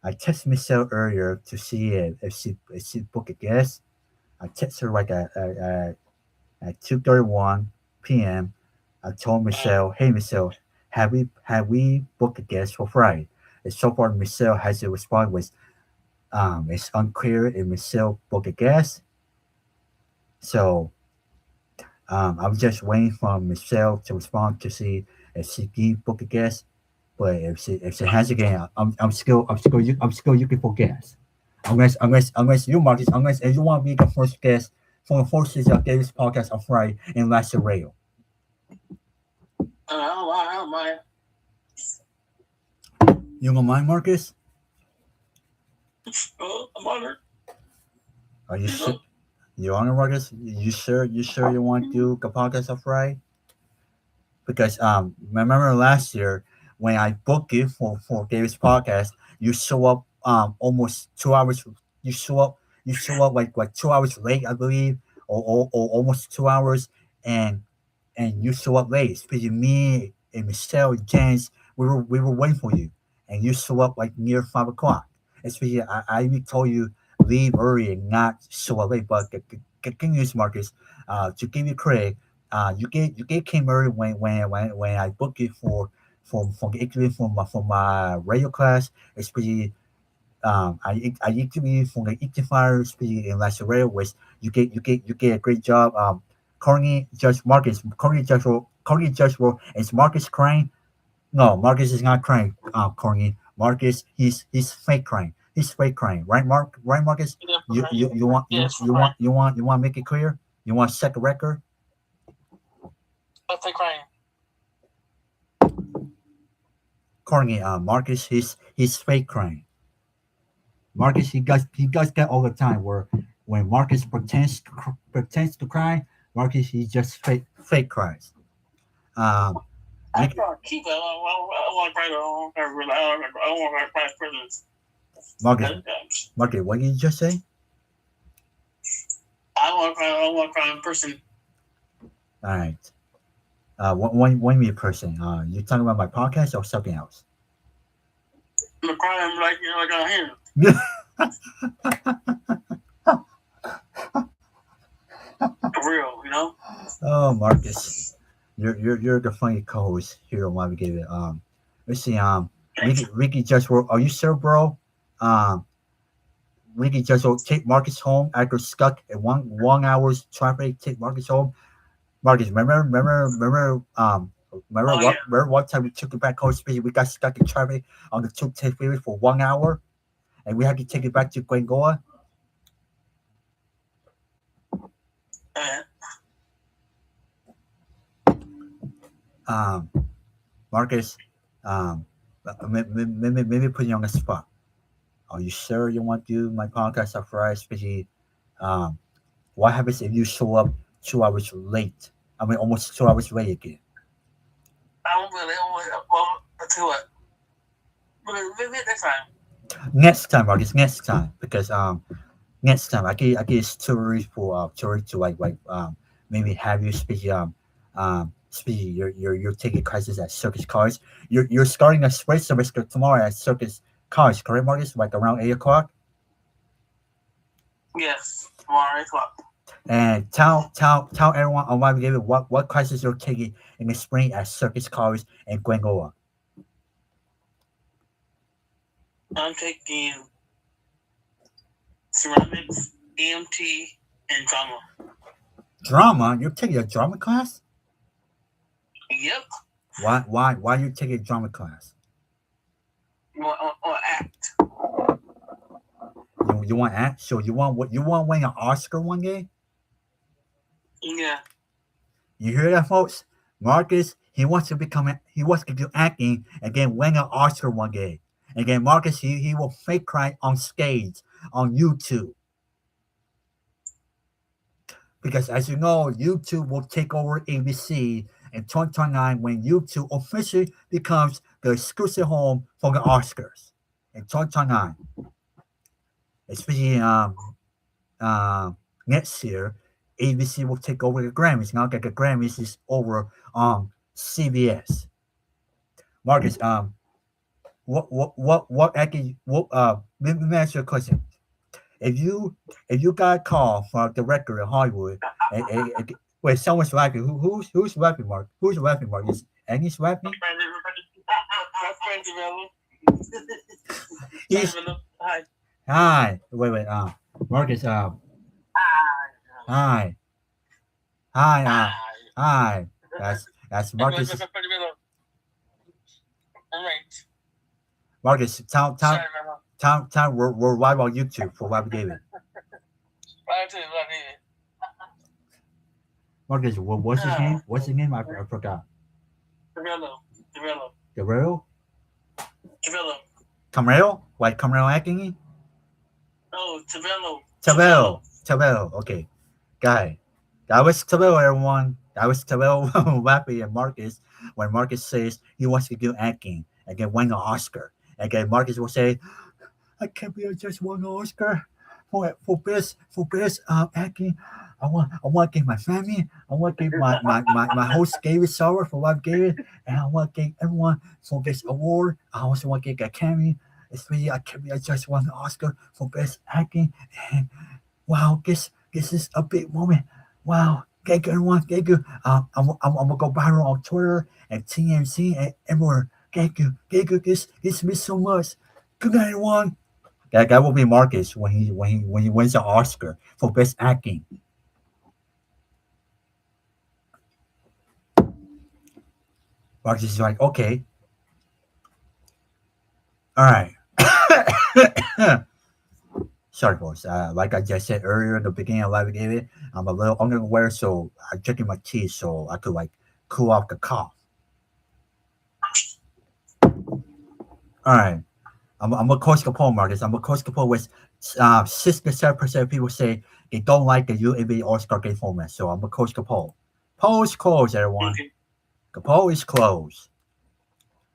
I texted Michelle earlier to see if she book a guest. I texted her like at 2:31 p.m. I told Michelle, "Hey Michelle, have we booked a guest for Friday?" And so far, Michelle hasn't responded with, "It's unclear if Michelle booked a guest." So I'm just waiting for Michelle to respond to see if she did book a guest. But if she has again, I'm still looking for guests. Unless you, Marcus, unless if you want to be the first guest for the first season of Davis podcast on Friday in Last Radio. I don't mind. You don't mind, Marcus? I'm honored. Are you sure? You on it, Marcus? You sure? You sure you want to do the podcast on Friday? Because remember last year when I booked you for Davis podcast, you show up almost 2 hours. You show up like 2 hours late, I believe, or almost 2 hours, and you show up late. Especially me and Michelle, James, we were waiting for you, and you show up like near 5 o'clock. Especially I even told you leave early and not show up late. But good news, Marcus. To give you credit, you came early when I booked you for the interview for my radio class. Especially I interviewed for the Fire speed in Last Radio, which you get a great job. Currently Judge Marcus, currently Judge World is Marcus Crane. No, Marcus is not Crane. Currently Marcus, he's fake Crane. He's fake Crane, right, Mark? Right, Marcus? You want you want to make it clear? You want to set the record? But they're crying. Currently, Marcus, he's fake Crane. Marcus, he does that all the time. Where when Marcus pretends to cry, Marcus he just fake cries. Um, I Nick- can't keep it. I want to cry. I don't want to cry prisoners. Marcus, what did you just say? I want to cry. I want to cry in person. All right. One me person. You talking about my podcast or something else? I'm crying like on him. For real, you know. Oh, Marcus, you're the funny co-host here on Why We Gave It. Let's see. Ricky just wrote. Are you sure, bro? Ricky just wrote. Take Marcus home after stuck in one hour's traffic. Take Marcus home. Marcus, remember. Remember one time we took it back home. Especially we got stuck in traffic on the 210 freeway for 1 hour, and we had to take it back to Glengoa. Marcus, maybe put you on the spot. Are you sure you want to do my podcast on Friday? Especially, what happens if you show up 2 hours late? I mean, almost 2 hours late again. I don't really. Well, I'll tell you what. Maybe next time. Next time, Marcus. Next time, because next time I get stories for stories to maybe have you speak speak your ticket prices at Circus Cars. You're starting a space service tomorrow at Circus Cars, correct, Marcus? Like around 8 o'clock. Yes, tomorrow 8 o'clock. And tell everyone on why we gave it what classes you're taking in the spring at Circus Cars and Glengoa. I'm taking ceramics, EMT, and drama. Drama? You're taking a drama class? Yep. Why you taking a drama class? Or act. You want to act? So you want to win an Oscar one day? Yeah. You hear that, folks? Marcus, he wants to do acting and then win an Oscar one day. And then Marcus, he will fake cry on stage on YouTube. Because as you know, YouTube will take over ABC in 2029 when YouTube officially becomes the exclusive home for the Oscars in 2029. Especially next year, ABC will take over the Grammys. Now that the Grammys is over on CBS. Marcus, what actually let me ask you a question. If you got a call from the director in Hollywood, wait, someone's rapping. Who's rapping, Mark? Who's rapping, Mark? Is Annie's rapping? Hi. Wait. Marcus. Hi. Hi. Hi. That's Marcus. Right. Marcus, Sorry, Grandma. we're live on YouTube for why we gave it. Right to it. Marcus, what's his name? What's his name? I forgot. Develop. Guerrero? Develop. Camaro? Like Camaro acting? No, Tavello. Tavello. Okay. Guy. That was Tavello, everyone. That was Tavello, Wappy, and Marcus. When Marcus says he wants to do acting and get win an Oscar. And then Marcus will say, I can't believe I just won an Oscar for best acting. I want to give my family. I want to give my host David Sauer for what I gave it, and I want to give everyone for this award. I also want to give Academy. It's really I can't believe I just won the Oscar for best acting. And wow, this is a big moment. Wow, thank you everyone. Thank you. I'm gonna go viral on Twitter and TMC and everywhere. Thank you. This means so much. Good night, everyone. That will be Marcus when he wins the Oscar for best acting. Marcus is like, okay, all right. Sorry, boys. Like I just said earlier in the beginning of Live David, I'm a little underwear, so I'm drinking my tea so I could like cool off the cough. All right. I'm a coach poll, Marcus. I'm a coach poll with 67% of people say they don't like the UAB All-Star game format. So I'm a coach poll. Poll is closed, everyone. Okay. The poll is closed.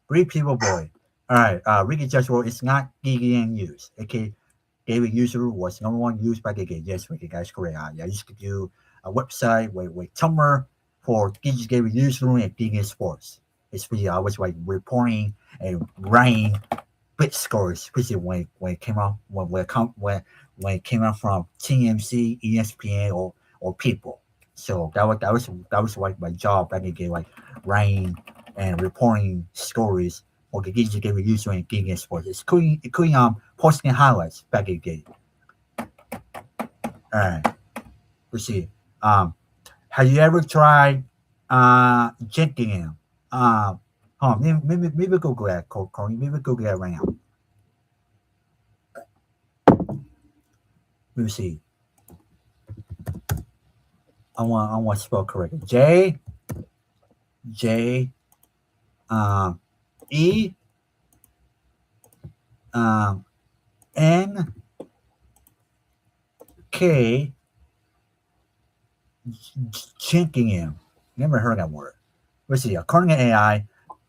Three people voted. All right. Ricky Judge wrote it's not DDN used. Okay. David user was number one used by Giga. Yes, Ricky, guys, correct. I used to do a website with Tumblr for Giga's David user and Giga Sports. It's really I was like reporting and writing bit scores, especially when it came out when it came out from TMC, ESPN, or People. So that was like my job back again, like writing and reporting stories for the Giga David user and Giga Sports. Including posting highlights back again. All right, let's see. Have you ever tried drinking him? Maybe Google that, Corey. Maybe Google that right now. Let me see. I want to spell correctly. J E N K Jinkingham. Never heard that word. Let's see. According to AI,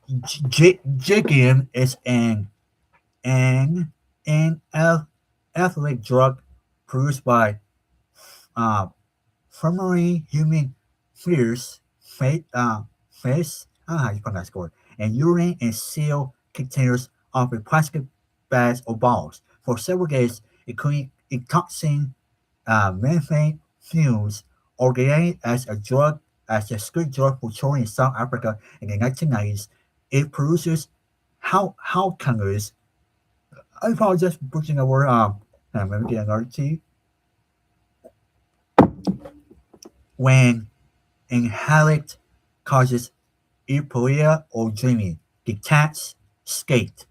Jinkingham is an athletic drug produced by primary human face, I don't know how you pronounce that word, and urine and seal containers of a plastic bags or balls. For several days, including toxin methane fumes, originated as a street drug for children in South Africa in the 1990s. It produces how kangaroos. I apologize for putting the word let me get another T. When inhaled causes euphoria or dreaming, detached state.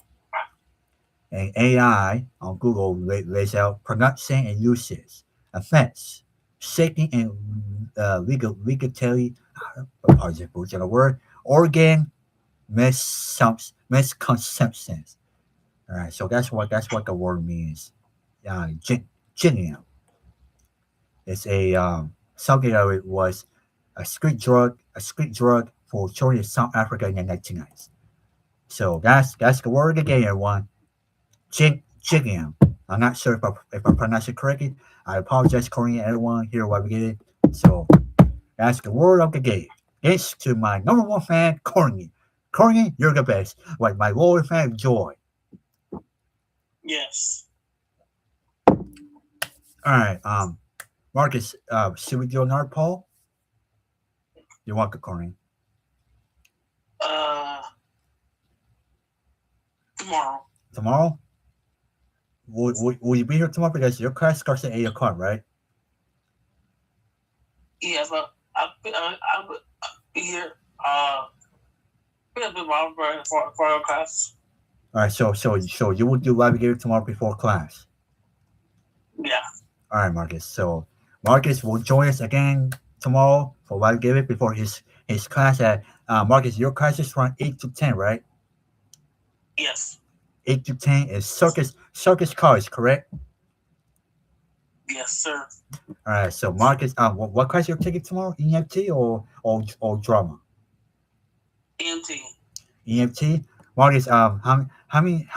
And AI on Google lays out production and uses, effects, shaking and legally, apologize for the word, organ misconceptions. All right, so that's what the word means. Genium. It's a something that it was a street drug for children in South Africa in the 1990s. So that's the word again, everyone. Genium. I'm not sure if I pronounce it correctly. I apologize, Korean everyone here while we get it. So that's the word of the day. Thanks to my number one fan, Korean. Korean, you're the best. Like my loyal fan, Joy. Yes. All right. Marcus, should we do another poll? You're welcome, Corinne. Tomorrow. Tomorrow? Will you be here tomorrow? Because your class starts at 8 o'clock, right? Yeah, but I'll be here. a bit more for our class. All right, so you will do live game tomorrow before class. Yeah. All right, Marcus. So Marcus will join us again tomorrow for live game before his class at Marcus. Your class is from 8 to 10, right? Yes. 8 to 10 is circus college, correct? Yes, sir. All right. So Marcus, what class you're taking tomorrow? EMT or drama? EMT. EMT. Marcus, how many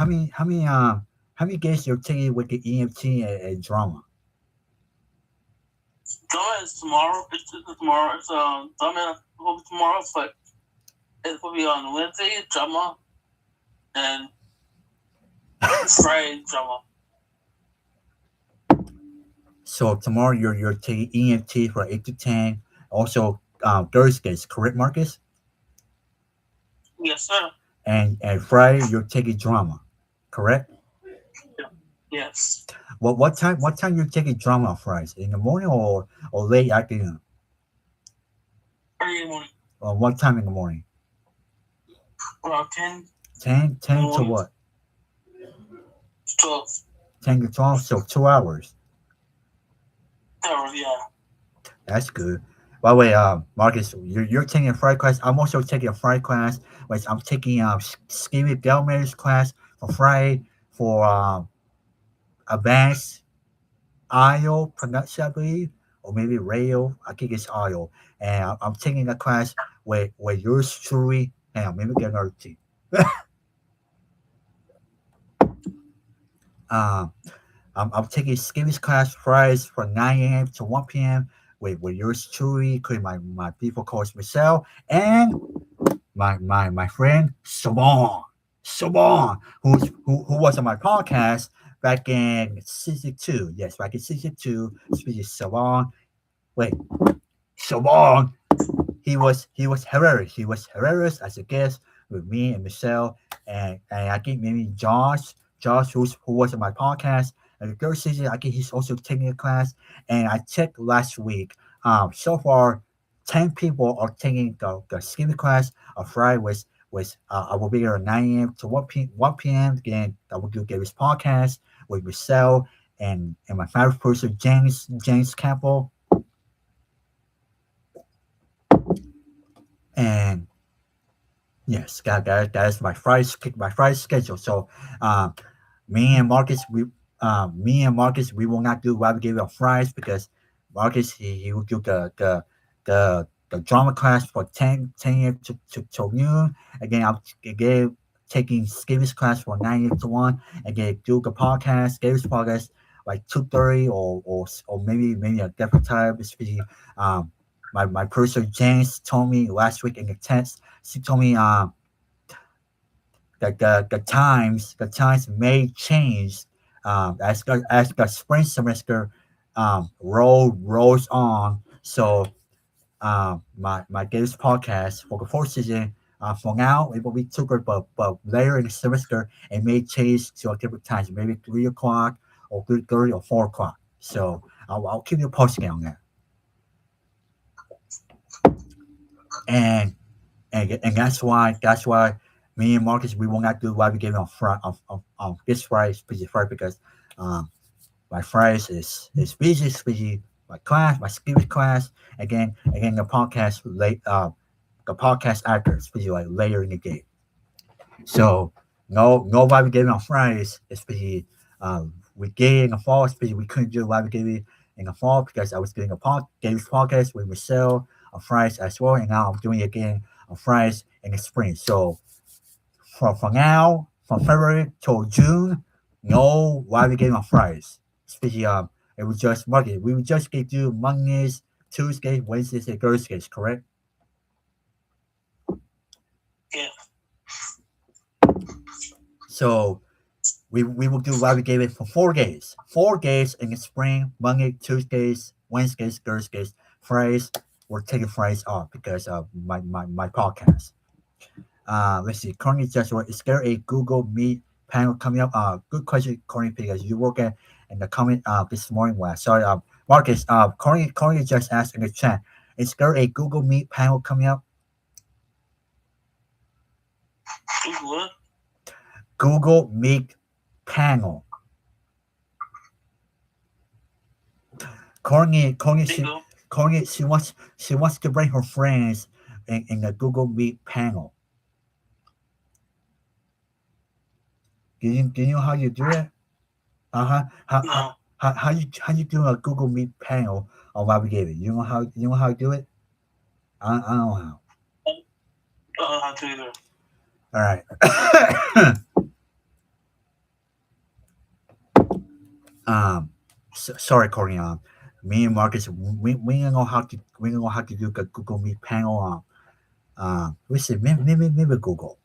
games you're taking with the EMT and drama? Drama is tomorrow. It's tomorrow. It's drama will be tomorrow, but it will be on Wednesday. Drama and Friday drama. So tomorrow you're taking EMT for 8 to 10. Also, girls games, correct, Marcus? Yes, sir. And Friday you're taking drama, correct? Yes. What time you're taking drama on Fridays? In the morning or late afternoon? Early in the morning. Or what time in the morning? Around 10, 10 to morning. what? 12 10 to 12, so 2 hours. hours. Yeah. That's good. By the way, Marcus, you're taking a Friday class. I'm also taking a Friday class. Which I'm taking Stevie Delmare's class for Friday for advanced audio production, I believe, or maybe radio. I think it's audio. And I'm taking a class with yours truly. Hang on, maybe get another tea. um, I'm taking Skimmy's class Fridays from 9 a.m. to 1 p.m. with yours truly, including my people coach Michelle and my friend Sabon, who was on my podcast back in season 2. Yes, back in season 2, speaking Sabon. Wait, Sabon. He was hilarious. He was hilarious as a guest with me and Michelle and I think maybe Josh who was on my podcast. And the third season, I think he's also taking a class. And I checked last week. So far, 10 people are taking the skimming class on Friday. I will be here at 9 a.m. to 1 p.m. Again, I will do Gary's podcast with Michelle and my favorite person James Campbell. And yes, that is my Friday schedule. So, um, me and Marcus, we will not do Rabbit Game on Fridays because Marcus he will do the drama class for 10 a.m. to noon. Again taking Skavy's class for 9 a.m. to 1. Again, do the podcast, Skavy's podcast like 2:30 or maybe a different time. Especially my producer James told me last week in the text. She told me the times may change as the spring semester rolls on. So my games podcast for the fourth season. For now, it will be 2 but later in the semester, it may change to a different times, maybe 3 o'clock or 3:30 or 4 o'clock. So I'll keep you posted on that. And and that's why me and Marcus we will not do live game on on this Friday, busy Friday because um my Fridays is busy my class, my skills class, again the podcast after, especially like later in the day. So no live gaming on Fridays, especially we get in the fall, especially we couldn't do live gaming in the fall because I was doing a games podcast with Michelle on Fridays as well, and now I'm doing it again on Fridays in the spring. So from now, from February till June, no live game on Fridays. Especially it was just market. We would just get do Mondays, Tuesdays, Wednesdays, and Thursdays, correct? Yeah. So we will do live gaming for 4 days. 4 days in the spring, Monday, Tuesdays, Wednesdays, Thursdays, Fridays. We're taking Fridays off because of my podcast. Let's see. Currently, Joshua, is there a Google Meet panel coming up? Good question, Corny, because you work at in the comment this morning. Well, sorry, Marcus. Corny just asked in the chat. Is there a Google Meet panel coming up? What? Google Meet panel. Courtney, Bingo. she wants to bring her friends in the Google Meet panel. Do you know how you do it? Uh-huh. No. How you do a Google Meet panel of Navigator? You know how to do it? I don't know how. How to either. All right. Sorry, Courtney. Me and Marcus, we don't know how to do the Google Meet panel. We see maybe Google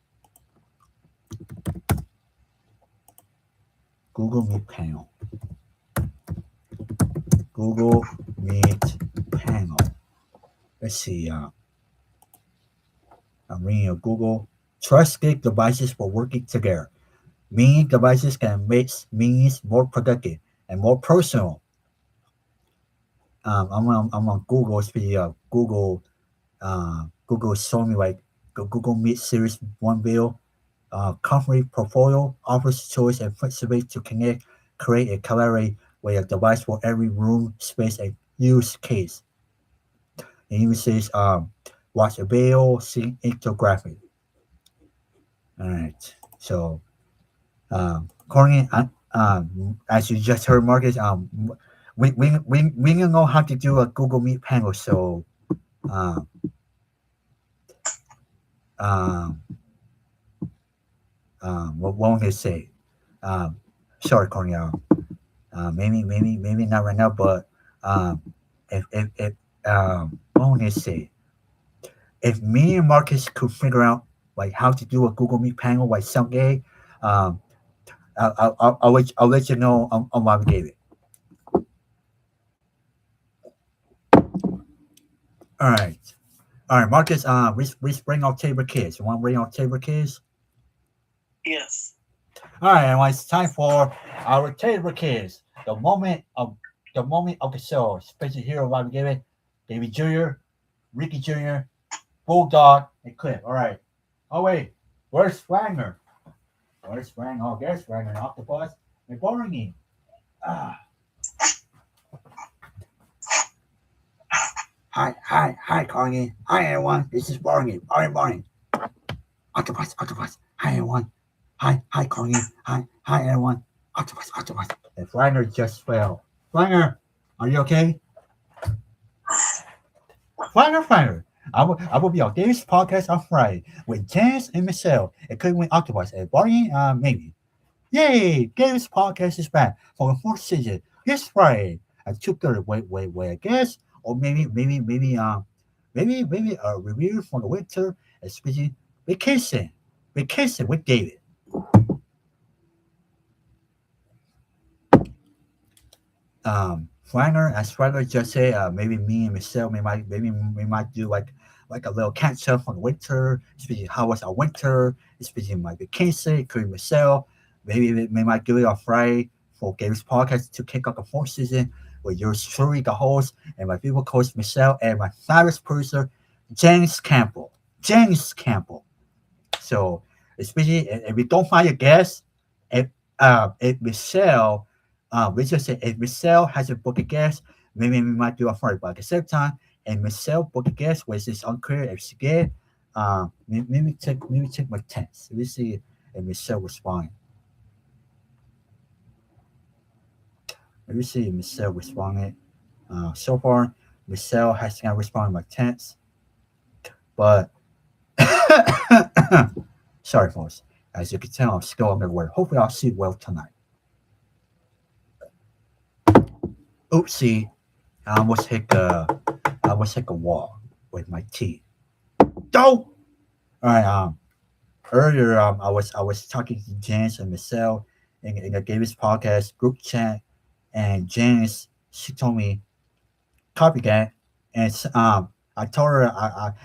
Meet panel. Google Meet panel. Let's see. I'm reading a Google. Trusted devices for working together. Meeting devices can make meetings more productive and more personal. I'm on Google. Speaking of Google, Google showed me like the Google Meet Series 1 video. Company portfolio offers choice and flexibility to connect, create, and collaborate with a device for every room, space, and use case. And even says watch a video, see infographic. All right. So, Courtney, as you just heard, Marcus, we don't know how to do a Google Meet panel. So, um, um, what won't he say? Um, sorry, Courtney. Maybe not right now, but um, if what won't he say? If me and Marcus could figure out like how to do a Google Meet panel like someday, um, I'll let you know on why we gave it. All right, all right, Marcus. We bring our table kids. You want to bring our table kids? Yes. All right, and it's time for our table kids. The moment of the show. Special hero why we gave it. David Jr., Ricky Jr., Bulldog, and Cliff. All right. Oh wait, where's Wagner? Where's Wagner? Oh, there's Wagner. Octopus. They're boring him. Ah. Hi, Carney. Hi, everyone. This is Barney. Barney. Octopus. Hi, everyone. Hi, Carney. Hi, everyone. Octopus. And Flanger just fell. Flanger, are you okay? Flanger. I will be on Dave's podcast on Friday with Janice and Michelle, including Octopus and Barney, maybe. Yay! Dave's podcast is back for the fourth season this Friday at 2:30. Wait, I guess. Or maybe a review for the winter, especially vacation. Vacation with David. As Flanger just said, maybe me and Michelle, maybe we might do like a little catch up on the winter, especially how was our winter, especially my vacation, including Michelle. Maybe we might do it on Friday for Games Podcast to kick off the fourth season with yours truly, the host, and my people coach Michelle, and my fabulous producer, James Campbell. So, especially if we don't find a guest, if Michelle, we just say if Michelle has a book a guest, maybe we might do a Friday. But at the same time, and Michelle book a guest, which is unclear if she get, maybe check my text. Let me see if Michelle respond. Let me see if Michelle responded. So far, Michelle has not responded my text, but sorry, folks. As you can tell, I'm still underwear. Hopefully, I'll see well tonight. Oopsie! I almost hit a wall with my teeth. Don't. All right. Earlier, I was talking to Janice and Michelle in the Davis podcast group chat, and Janice she told me copy that, and I told her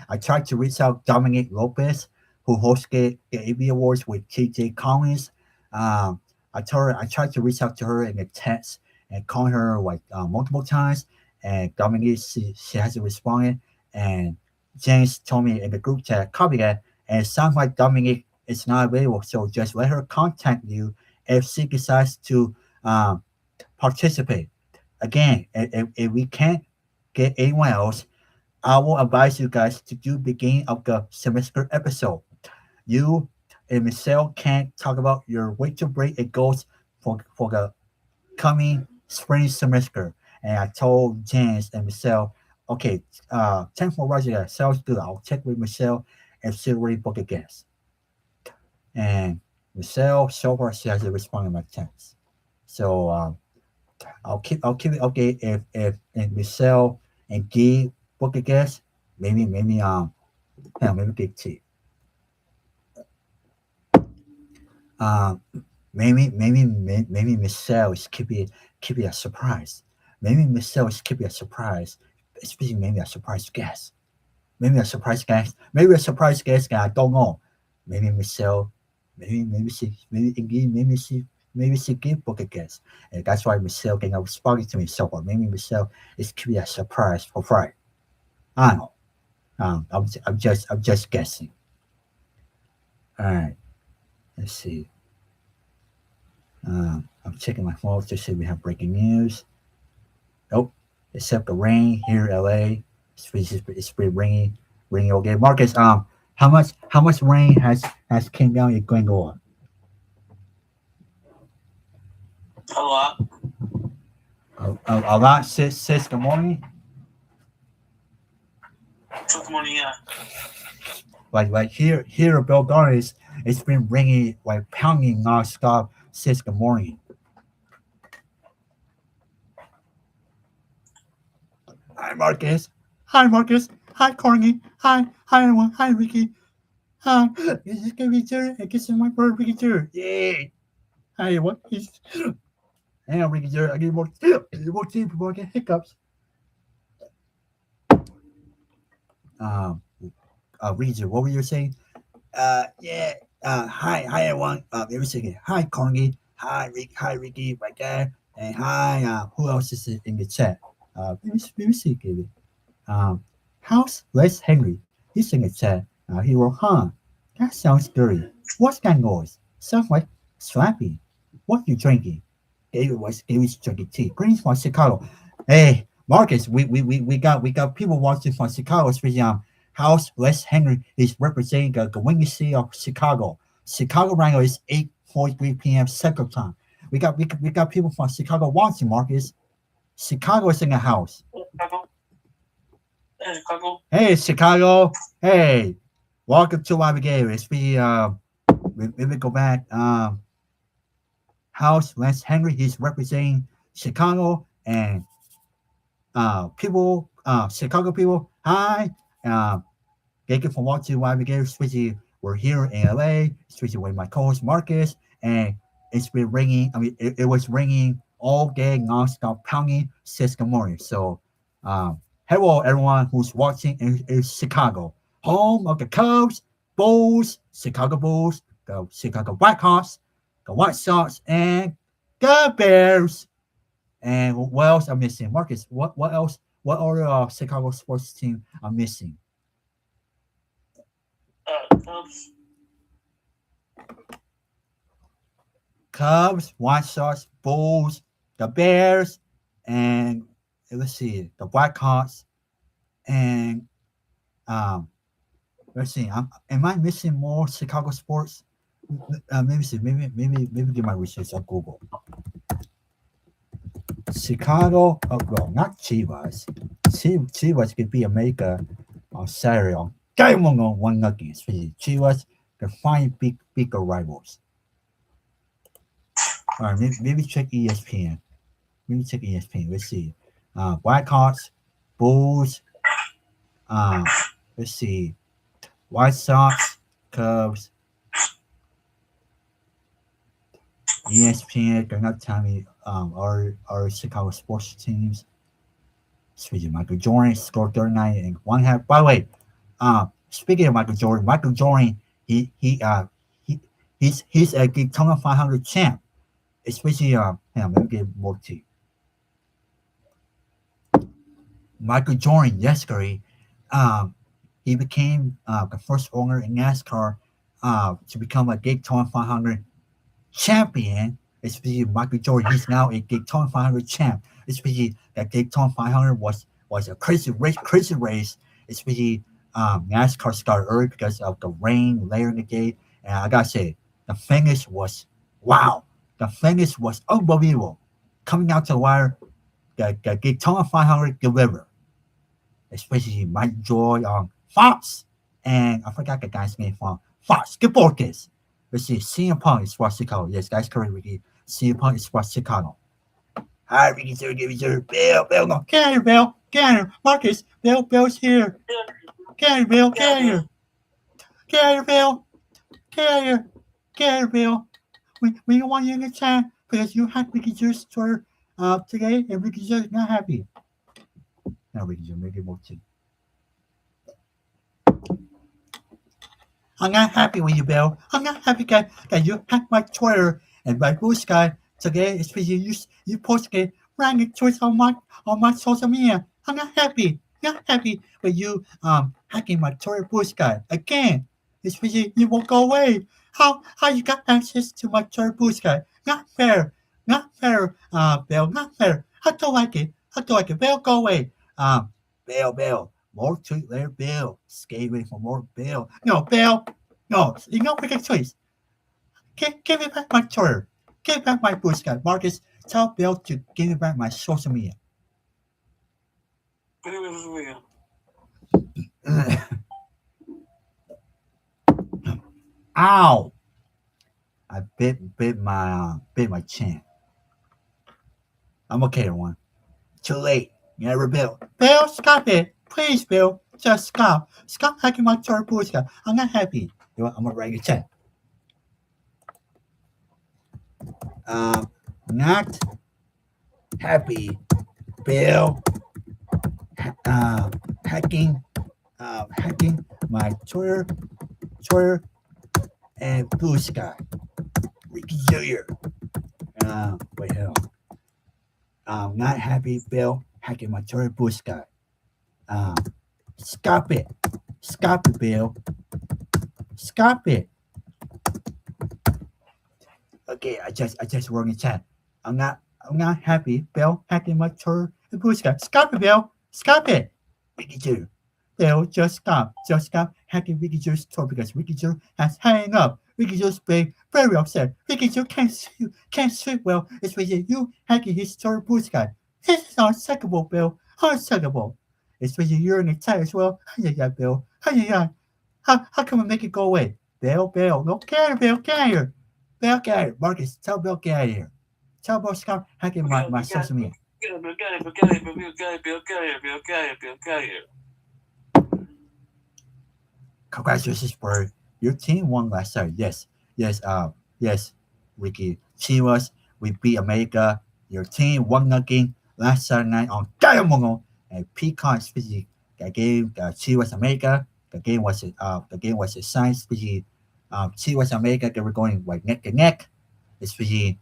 I tried to reach out Dominic Lopez, who hosted the AV Awards with TJ Collins. I told her I tried to reach out to her in a text and call her like multiple times, and Dominic she hasn't responded, and James told me in the group chat copy that, and it sounds like Dominic it's not available. So just let her contact you if she decides to um, participate. Again, if we can't get anyone else, I will advise you guys to do beginning of the semester episode. You and Michelle can't talk about your winter break. It goes for the coming spring semester. And I told James and Michelle, okay, 10 for Roger, that sounds good. I'll check with Michelle if she already booked a guest. And Michelle, so far, she hasn't responded to my text. So I'll keep it okay if Michelle and Guy book a guest. Maybe Big T. Um, maybe Michelle is keeping a surprise. Maybe Michelle is keeping a surprise, especially maybe a surprise guest. Maybe a surprise guest. Maybe a surprise guest. I don't know. Maybe Michelle. Maybe she give book a guest, and that's why Michelle getting responding to me so far. Maybe Michelle is keeping a surprise for Friday. I don't know. I'm just guessing. All right. Let's see. I'm checking my phone to see if we have breaking news. Nope. Except the rain here in LA. It's pretty rainy okay. Marcus, how much rain has came down in Glengoa? A lot. A lot since the morning. Good morning, yeah. Like here in Bell Gardens, it's been raining like pounding nonstop since the morning. Hi Marcus. Hi Marcus. Hi Corny. Hi everyone. Hi Ricky. Hi. This is gonna be Jerry. I guess it's my brother Ricky Jerry. Yay. Hi everyone. Hang on Ricky Jerry. I get more tea before I get hiccups. Um Ricky, what were you saying? Yeah. Hi everyone. Every second. Hi Corny. Hi Ricky, my dad. And hi. Who else is in the chat? Let me see, Gabby. How's Les Henry? He's in the chat. He wrote, huh? That sounds dirty. What's that noise? Sounds like slapping. What you drinking? David's drinking tea. Greens from Chicago. Hey, Marcus, we got people watching from Chicago, especially House Les Henry is representing the windy city of Chicago. Chicago right now is 8:43 p.m. Central Time. We got people from Chicago watching, Marcus. Chicago is in the house. Chicago. Hey, Chicago. Hey, Chicago. Hey, welcome to my game. It's me. Let me go back. House Lance Henry. He's representing Chicago and people. Chicago people. Hi. Thank you for watching my game. Especially we're here in LA. Especially with my co-host Marcus, and it's been raining. I mean, it was raining all day, nonstop, pounding since the morning. So, hello everyone who's watching in Chicago, home of the Cubs, Bulls, Chicago Bulls, the Chicago Blackhawks, the White Sox, and the Bears. And what else I'm missing? Marcus, what else? What other Chicago sports team I'm missing? Cubs. Cubs, White Sox, Bulls, the Bears, and let's see, the Blackhawks, and let's see. Am I missing more Chicago sports? Maybe see. Maybe do my research on Google. Chicago. Oh, well, not Chivas. Chivas could be America on Saturday on Game on one against Chivas. The five bigger rivals. All right, maybe check ESPN. Let's see. Blackhawks, Bulls. Let's see. White Sox, Cubs. ESPN. They're not telling me our Chicago sports teams. Speaking of Michael Jordan scored 39 and one half. By the way, speaking of Michael Jordan, he's a Daytona 500 champ. Especially hang on, let me get more to you. Michael Jordan yesterday, he became the first owner in NASCAR to become a Daytona 500 champion. Especially Michael Jordan, he's now a Daytona 500 champ. Especially that Daytona 500 was a crazy race. Especially NASCAR started early because of the rain later in the day. And I gotta say, the finish was wow. The finish was unbelievable. Coming out to the wire, the Daytona 500 delivered. Especially Mike Joy on Fox, and I forgot the guy's name from Fox. Good focus. Let's see, CM Punk is Sports Chicago. Yes, guys, correct, Ricky. CM Punk is Sports Chicago. Hi, Ricky, sir, give me your Bill, no, get here, Bill, get here, Marcus, Bill's here. Get here, Bill, get here, Bill, get here, Bill. We don't want you in the chat because you had Ricky Jer's store today, and Ricky Jer's not happy. Now, Ricky Jer, make it more too. I'm not happy with you, Bill. I'm not happy that you hacked my Twitter and my blue sky today. It's because you posted random tweets on my social media. I'm not happy. Not happy with you hacking my Twitter blue sky again. It's because you won't go away. How you got access to my Twitter blue sky? Not fair. Not fair, Bill. Not fair. I don't like it. I don't like it. Bill, go away. Bill. More tweet later, Bill. Scaling for more Bill. No, Bill. No, you know we can tweets. Give me back my Twitter. Give back my blue sky. Marcus, tell Bill to give me back my social media. Ow! I bit my chin. I'm okay, everyone. Too late. Never Bill. Bill, stop it. Please, Bill. Just stop. Stop hacking my Twitter blue sky. I'm not happy. You know what? I'm gonna write your chat. Not happy, Bill. Hacking my Twitter and blue sky. Ricky Jr. Wait, hell. Not happy, Bill. Hacking my Twitter blue sky. Stop it. Stop it, Bill. Stop it. Okay, I just wrote in the chat. I'm not happy, Bill, hacking my Twitter and blue sky. Stop it, Bill. Stop it. Ricky Jr. Bill, just stop. Just stop hacking Ricky Jr.'s Twitter because Ricky Jr. has hanging up. Ricky Jr.'s being very upset. Ricky Jr. can't sleep well. It's because you hacking his Twitter blue sky. This is unacceptable, Bill. Unacceptable. It's because you're in the chat as well. Yeah, Bill. Yeah. How can we make it go away? Bill, no, get here, Bill, get here. Bill, get here. Marcus, tell Bill, get out of here. Tell Bill, stop hacking my social media. Congratulations, for your team won last Saturday. Yes, Ricky. Chivas, we beat America. Your team won the game last Saturday night on Telemundo and Peacock. Especially the game, Chivas America. The game was a science. Especially Chivas America, they were going like neck to neck. Especially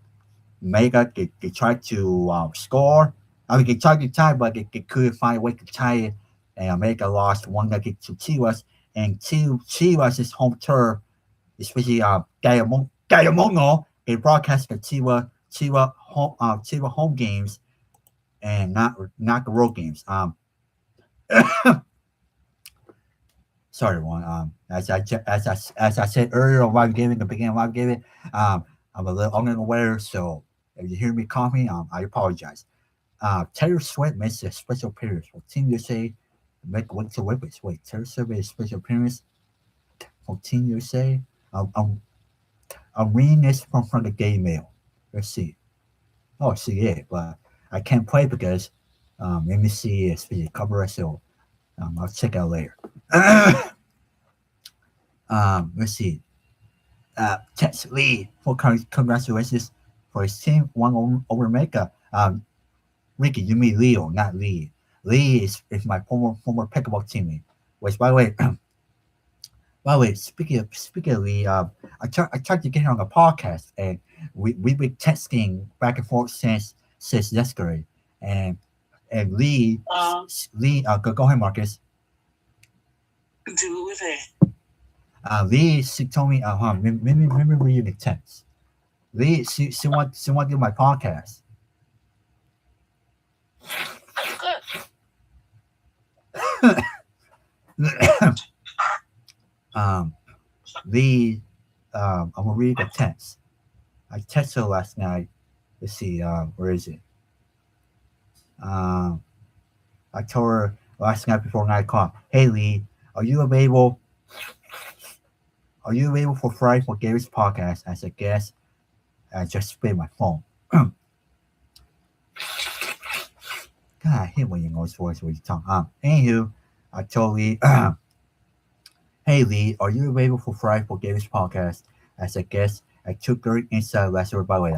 America, they tried to score. I mean, they tried to tie, but they couldn't find a way to tie it. And America lost 1-0 to Chivas. And Chivas' home turf, especially Telemundo, they broadcast the Chiva home games and not the road games. Sorry, everyone. As I said earlier on live gaming, the beginning of live gaming, I'm a little unaware, so if you hear me coughing, I apologize. Taylor Swift makes a special appearance for Team USA. Make Winter Olympics. Wait, Taylor Swift made a special appearance for Team USA. I'm reading this from the Daily Mail. Let's see. Oh, see it, but I can't play because NBC is the cover, so I'll check out later. Let's see. Tex Lee for congratulations for his team won over America. Ricky, you mean Leo, not Lee. Lee is my former pickleball teammate. Which, by the way, speaking of Lee, I tried to get her on the podcast, and we've been texting back and forth since yesterday. And Lee, go ahead, Marcus. Lee, she told me, let me read you the text. Lee, she want to do my podcast. Good. um, Lee, I'm gonna read the text. I texted her last night. Let's see, where is it? Um, I told her last night before 9 o'clock. Hey Lee, are you available? Are you available for Friday for Gary's podcast as a guest? I just spit my phone. God, I hate when you know his voice when you talk. Anywho, I told Lee, hey Lee, are you available for Friday for Gary's podcast as a guest at 2:30 inside last year? By the way,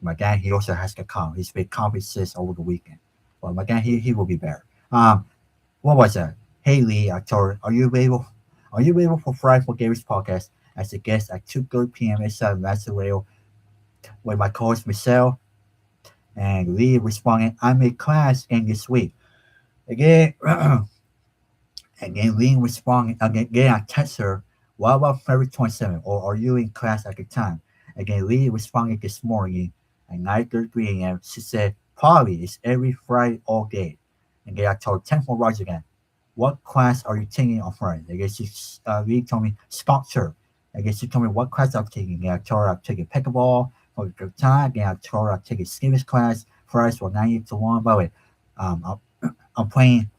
my guy, he also has to come. He's been conferences over the weekend. But my guy, he will be there. What was that? Hey Lee, I told her, are you available? Are you available for Friday for Gary's podcast as a guest at 2:30 p.m. inside last year with my co-host Michelle? And Lee responded, I'm in class in this week. Again, again, Lee responded, again, I text her, what about February 27th? Or are you in class at the time? Again, Lee responded this morning at 9:33 a.m. She said, probably it's every Friday all day. Again, I told her, 10 for Roger again. What class are you taking on Friday? I guess she, Lee told me sculpture. I guess she told me what class I'm taking. Again, I told her I'm taking pickleball for the good time. Again, I told her I'm taking skills class Fridays for 90 to 1. By the way, um, I'm, I'm playing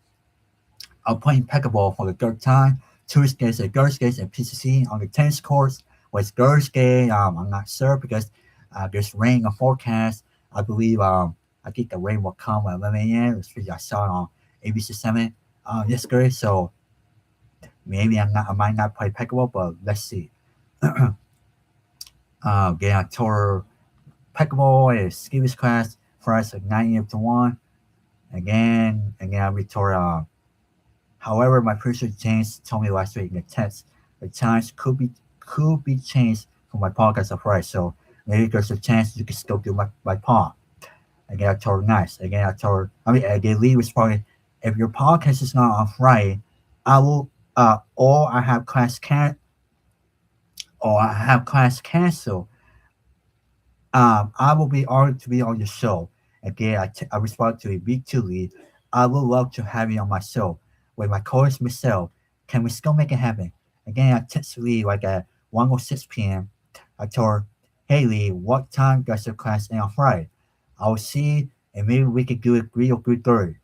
I'm playing pickleball for the third time. Tuesdays and Thursdays and PCC on the tennis courts. With Thursday, I'm not sure because there's rain on forecast. I believe I think the rain will come at 11 a.m. I saw it on ABC 7 yesterday. So maybe I might not play pickleball, but let's see. Again, I told pickleball is skills class for us at 9 a.m. to 1. Again, I retort. However, my producer James told me last week in the text the times could be changed for my podcast on Friday. So maybe there's a chance you can still do my pod. Again, I told her nice. Again, I told her. I mean, again, Lee responded, if your podcast is not on Friday, I will. Or I have canceled. I will be honored to be on your show. Again, I respond to it. Me too, Lee. I would love to have you on my show with my co-host Michelle. Can we still make it happen? Again, I text Lee like at 1:06 p.m. I told her, hey Lee, what time does your class end on Friday? I'll see and maybe we could do it 3 or 3:30.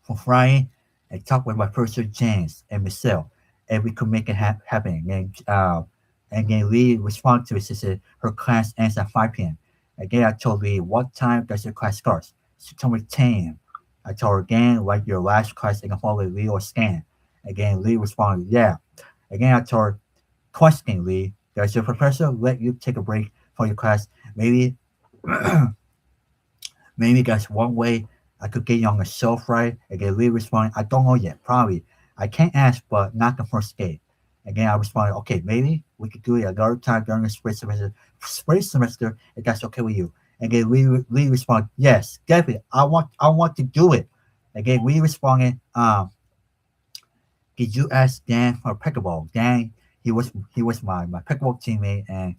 For Friday and talk with my producer James and Michelle and we could make it happen. And then Lee responded to it. She said her class ends at 5 p.m. Again, I told Lee, what time does your class start? She told me 10 a.m. I told her again, like your last class in a follow Lee or scan. Again, Lee responded, yeah. Again, I told her, question Lee, does your professor let you take a break for your class? Maybe maybe that's one way I could get you on the show Friday. Again, Lee responded, I don't know yet, probably. I can't ask, but not the first day. Again, I responded, okay, maybe we could do it another time during the spring semester, if that's okay with you. Again, Lee responded, yes, definitely. I want to do it. Again, we responded, did you ask Dan for pickleball? Dan, he was my pickleball teammate, and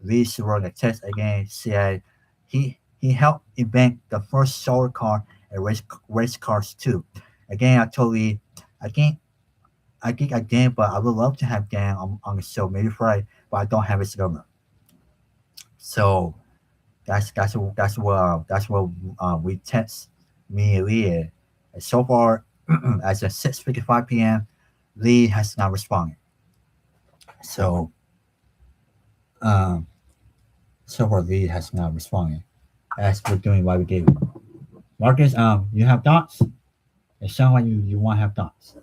Lee wrote a text again. Said he helped invent the first solar car and race cars too. Again, I told Lee, I can't. I think I can, but I would love to have Dan on the show maybe Friday, but I don't have his number. So that's what we text me and Lee. And so far, as of 6:55 p.m., Lee has not responded. So um, so far Lee has not responded. As we're doing what we gave. Marcus, you have thoughts? It sounds like you want to have thoughts.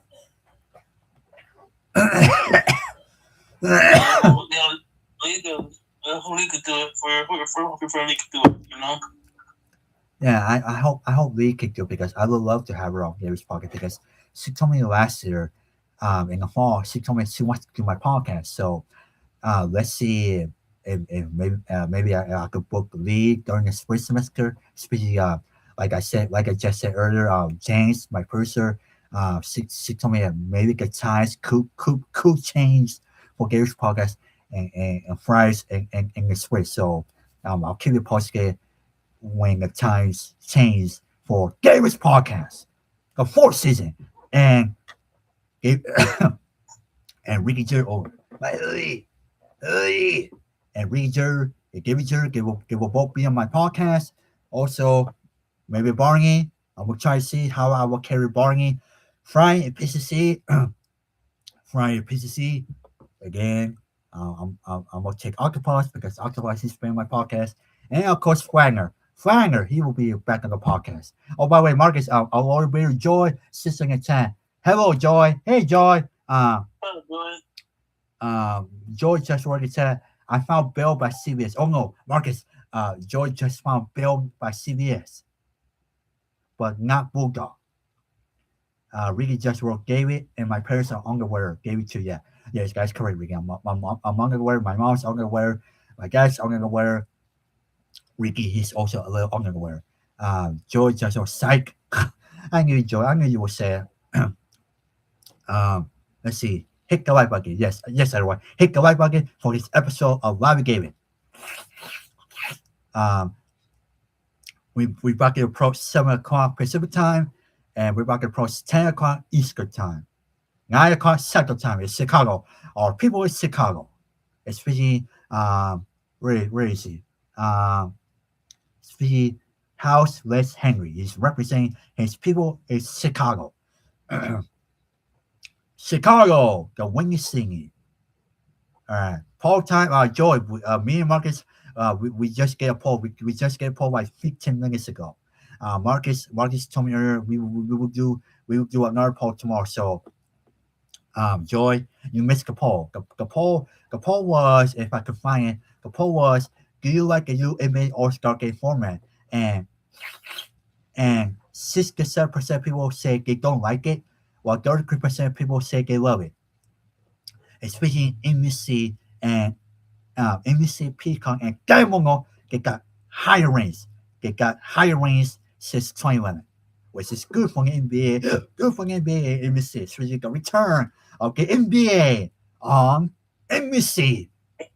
Who could do it for Lee could do it, you know? Yeah, I hope Lee could do it because I would love to have her on Gary's podcast because she told me last year, in the fall, she told me she wants to do my podcast. So let's see if maybe I could book Lee during the spring semester. Especially like I just said earlier, James, my producer, She told me that maybe the times could change for Gary's podcast and Fridays and this way. So I'll keep you posted when the times change for Gary's podcast, the fourth season, and and Ricky Jerry over. And Ricky Jerry, Gary Jerry, they will both be on my podcast. Also, maybe Barney. I will try to see how I will carry Barney. Friday and PCC. Friday and PCC. Again, I'm going to take Octopus because Octopus is playing my podcast. And of course, Flagner, he will be back on the podcast. Oh, by the way, Marcus, I'll already be Joy, sister in chat. Hello, Joy. Hey, Joy. Joy just already said, I found Bill by CBS. Oh, no, Marcus, Joy just found Bill by CBS, but not Bulldog. Ricky just wrote, gave it, and my parents are underwear. Gave it to you. Yes, guys, correct, Ricky. I'm underwear. My mom's underwear. My dad's underwear. Ricky, he's also a little underwear. Joy just wrote, psych. I knew Joy. I knew you would say it. Let's see. Hit the like button. Yes, everyone. Hit the like button for this episode of Live Gaming. We about to approach 7 o'clock Pacific time, and we're about to approach 10 o'clock Eastern time. 9 o'clock Central time is Chicago. Our people in Chicago, especially where is he? Especially House Les Henry. He's representing his people in Chicago. Chicago, the windy singing. All right, poll time. Joy, me and Marcus, we just get a poll. We just get a poll like 15 minutes ago. Marcus told me earlier we will do another poll tomorrow. So, Joy, you missed the poll. The poll was, if I could find it, the poll was, do you like the new NBA All-Star Game format? And 67% people say they don't like it, while 33% of people say they love it. Especially NBC and NBC, Peacock, and Telemundo, they got higher ratings. They got higher ratings since 2011, which is good for the NBA. Good for the NBA and NBC. Especially the return of the NBA on NBC.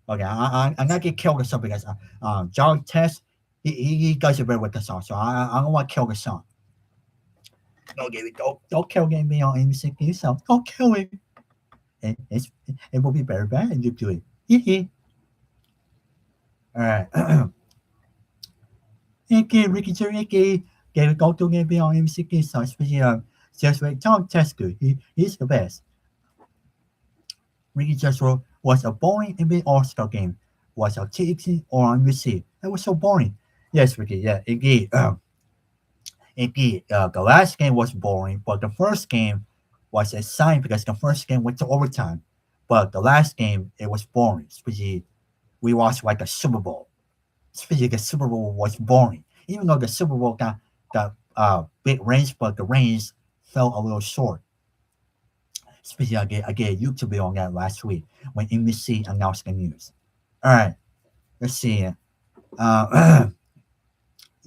Okay, I'm not getting killed or something, guys. John Test, he does it very with the song, so I don't want to kill the song. Don't kill me on NBC yourself. Don't kill it. It will be very bad if you do it. All right. Ricky Jerry, go to me on NBC so especially just like John Tesco. He's the best. Ricky just was a boring NBA All-Star game. Was a TXT or on NBC. It was so boring. Yes, Ricky. Yeah, indeed. Indeed, the last game was boring, but the first game was exciting because the first game went to overtime. But the last game, it was boring. Especially, we watched like a Super Bowl. Especially the Super Bowl was boring. Even though the Super Bowl got big range, but the range fell a little short. Especially, I get a YouTube video on that last week when NBC announced the news. All right, let's see.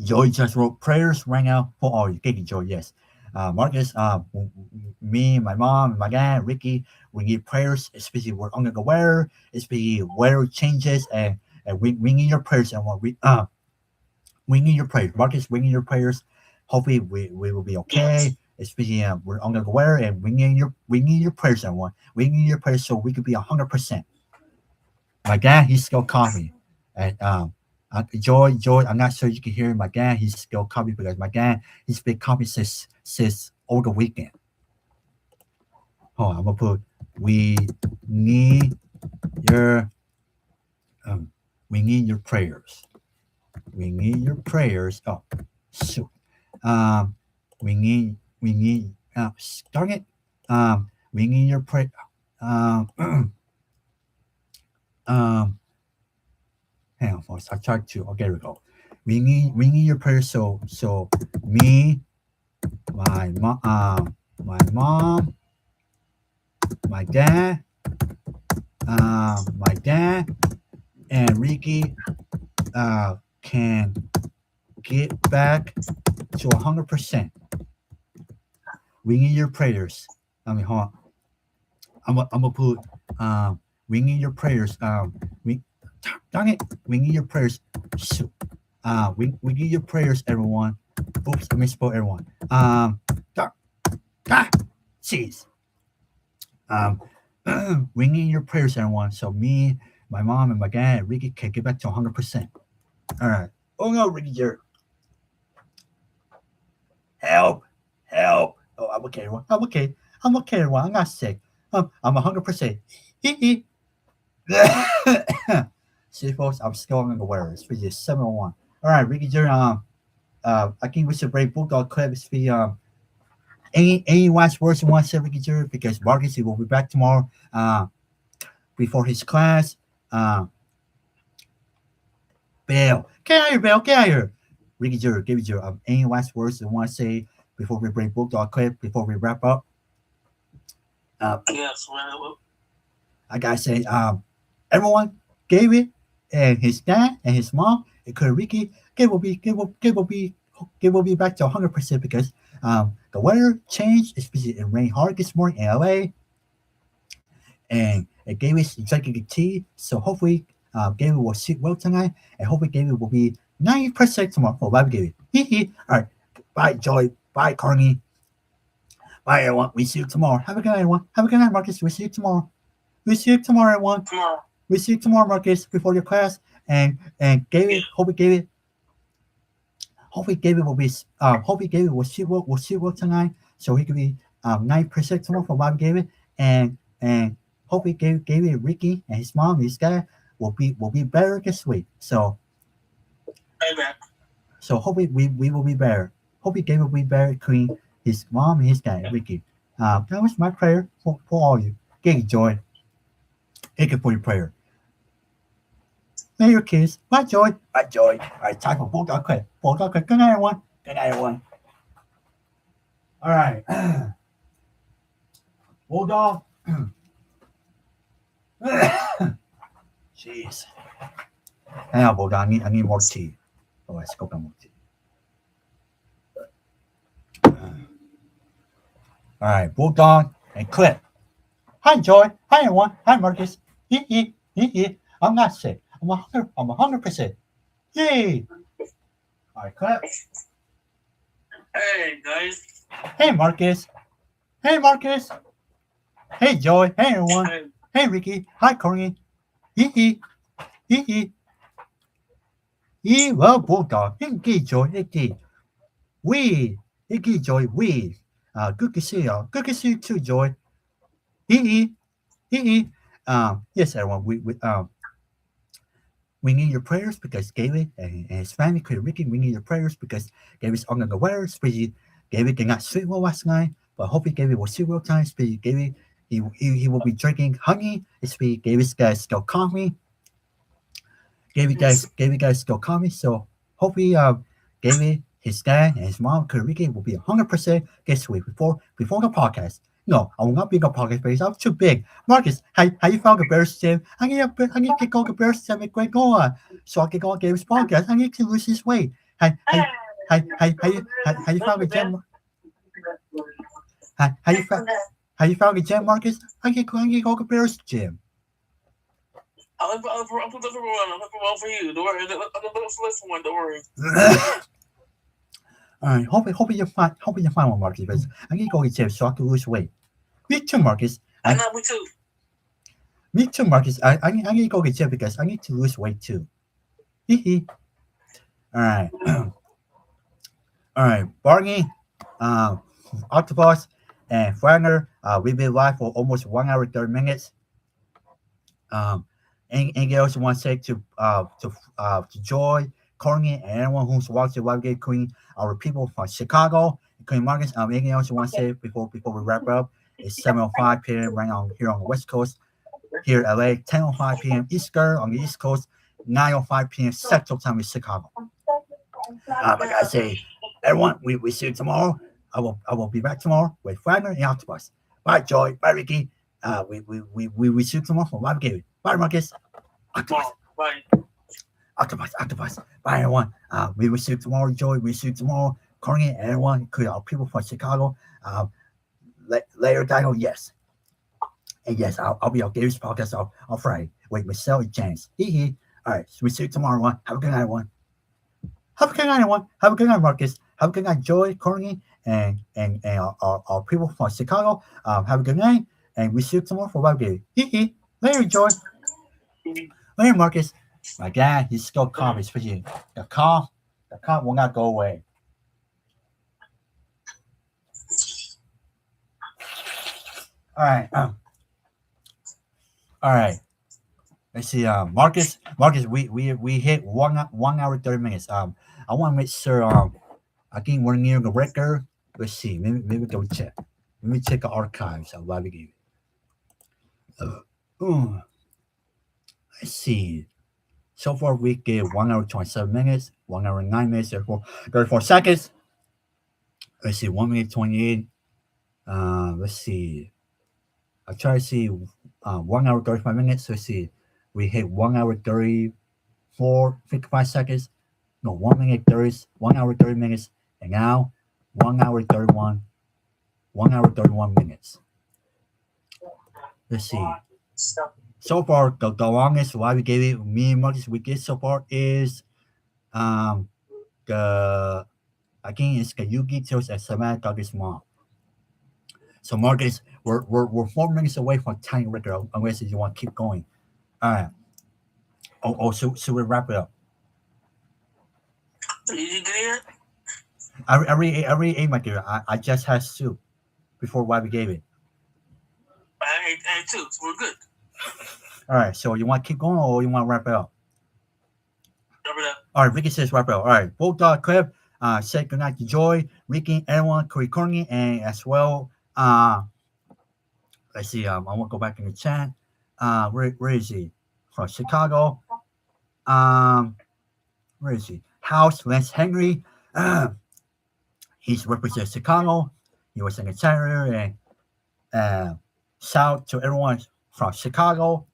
Joey just wrote prayers right now for all you. Thank you, Joey. Yes. Marcus, me, my mom, my dad, Ricky, we need prayers, especially we're underwear, especially weather changes, and we need your prayers. And we need your prayers. Marcus, we need your prayers. Hopefully we will be okay. Especially we're underwear, and we need your prayers, everyone. We need your prayers so we could be 100%. My dad, he still called me, and Joy, I'm not sure you can hear my dad. He's still copy because my dad, he's been copy since over the weekend. Oh, I'm gonna put we need your prayers. We need your prayers. Oh, shoot. We need darn it. We need your prayer. Hang on, folks. I tried to. Oh, there we go. We need your prayers. So me, my mom, my dad, and Ricky can get back to 100%. we need your prayers. I mean, hold on. I'm gonna put we need your prayers. We Dang it, we need your prayers. Shoot. We need your prayers, everyone. Oops, I misspelled everyone. Ah, jeez. Um, we need your prayers, everyone. So me, my mom, and my dad, and Ricky can get back to 100%. All right. Oh no, Ricky, you're help, help. Oh, I'm okay, everyone. I'm okay. I'm okay, everyone. I'm not sick. I'm 100%. See, folks, I'm still unaware. It's for 701. All right, Ricky, you're I think we should break bulldog clips. We any last words you want to say, Ricky, Jerry? Because Marcus he will be back tomorrow. Before his class. Bill, get out here, Bill, get out here. Ricky, Jerry, give it your any last words you want to say before we break bulldog clip before we wrap up. Yes, well, I gotta say, everyone, David and his dad and his mom, including Ricky, Gabe will be back to 100% because the weather changed, especially it rained hard this morning in LA, and Gabe is drinking the tea. So hopefully, Gabe will sleep well tonight, and hopefully Gabe will be 90% tomorrow. Oh, bye, Gabe. All right, bye, Joy. Bye, Carney. Bye, everyone. We see you tomorrow. Have a good night, everyone. Have a good night, Marcus. We see you tomorrow. We see you tomorrow, everyone. tomorrow. We see you tomorrow, Marcus, before your class. And David, hopefully David will see well tonight, so he could be 9% tomorrow for Bobby David, and hopefully David, Ricky, and his mom, his dad will be better this week. So Amen. so hopefully we will be better. Hopefully David will be better between his mom and his dad, Ricky. That was my prayer for all you. Get joy. Thank you for your prayer. May your kids. Bye, Joy. Bye, Joy. All right, time for Bulldog Quick. Bulldog Quick. Good night, everyone. Good night, everyone. All right. Bulldog. Jeez. Hang on, Bulldog. I need more tea. Oh, let's go get more tea. All right, Bulldog and Clip. Hi, Joy. Hi, everyone. Hi, Marcus. I'm not sick. I'm 100%. Yay! All right, Clip. Hey, guys. Hey, Marcus. Hey, Marcus. Hey, Joy. Hey, everyone. Hey, Hey, Ricky. Hi, Corny. Well, Bulldog. Hey, Joy. Hey, we. Hey, Joy. We. Good to see you. Good to see you too, Joy. Yes, everyone. We need your prayers because David and his family, including Ricky, we need your prayers because David's under the weather. Especially David did not sleep well last night, but hopefully David will sleep well tonight. Especially David, he will be drinking honey. Especially David's guys still coffee. David guys still coffee. So hopefully, David, his dad, and his mom, including Ricky, will be 100% this week before the podcast. No, I will not be in the podcast because I'm too big. Marcus, how you found the Bears Jim? I need to go to Bears Jim and Greg Goa so I can go on Gabe's podcast. I need to lose this weight. How you found the gym? How you found the gym, Marcus? I can go to Bears Gym. I'm looking for one. I'm looking for one for you. Don't worry. I'm looking for one. Don't worry. All right, hopefully you find one, Marcus. Because I need to go to the gym so I can lose weight. Me too, Marcus. I know, me too. Me too, Marcus. I need to go to the gym because I need to lose weight too. All right. All right, Barney, Octopus, and Wagner. We've been live for almost 1 hour 30 minutes. Anything else you want to say to Joy, Courtney, and everyone who's watching Live Gate Queen, our people from Chicago, including Marcus? Anything else you want to say before we wrap up? It's 7:05 p.m. right on here on the West Coast. Here in LA, 10:05 p.m. Eastern on the East Coast, 9:05 p.m. Central Time in Chicago. I gotta say, everyone, we see you tomorrow. I will be back tomorrow with Wagner and Octopus. Bye, Joy. Bye, Ricky. We see you tomorrow for Live Gate. Bye, Marcus. Octopus. Bye. Octopus. Bye, everyone. We will see you tomorrow, Joy. We see you tomorrow. Courtney and everyone, including our people from Chicago. Later, Dino, yes. And yes, I'll be on Gary's podcast on Friday with Michelle and James. Hee hee. All right, so we see you tomorrow, one. Have a good night, one. Have a good night, everyone. Have a good night, Marcus. Have a good night, Joy, Courtney, and our people from Chicago. Have a good night, and we see you tomorrow for Wild Gary. Hee hee. Later, Joy. Later, Marcus. My God, he's still calm. He's pretty. The calm will not go away. All right. All right. Let's see. Marcus, we hit 1 hour 30 minutes. I want to make sure. I think we're near the record. Let's see. Maybe go check. Let me check the archives of what we gave. Let's see. So far, we gave 1 hour 27 minutes, 1 hour 9 minutes, 34 seconds. Let's see. 1 minute 28. Let's see. I try to see 1 hour 35 minutes. Let's see. We hit 1 hour 55 seconds. No, 1 minute 30, 1 hour 30 minutes. And now 1 hour 31 minutes. Let's see. So far, the longest why we gave it, me and Marcus, we get so far is I think it's the Yugi Tales and Savannah Doggy's mom. So Marcus, we're 4 minutes away from tying record unless you want to keep going. All right. So we wrap it up. Did you get it? I ate my dear. I just had soup before why we gave it. I ate too, so we're good. All right. So you want to keep going or you want to wrap it up? Wrap it up. All right. Ricky says wrap it up. All right. Bulldog Clip. Say goodnight to Joy, Ricky, everyone, Courtney, and as well. Let's see. I want to go back in the chat. Where is he? From Chicago. Where is he? House Lance Henry. He's represented Chicago. He was in the center and shout to everyone from Chicago.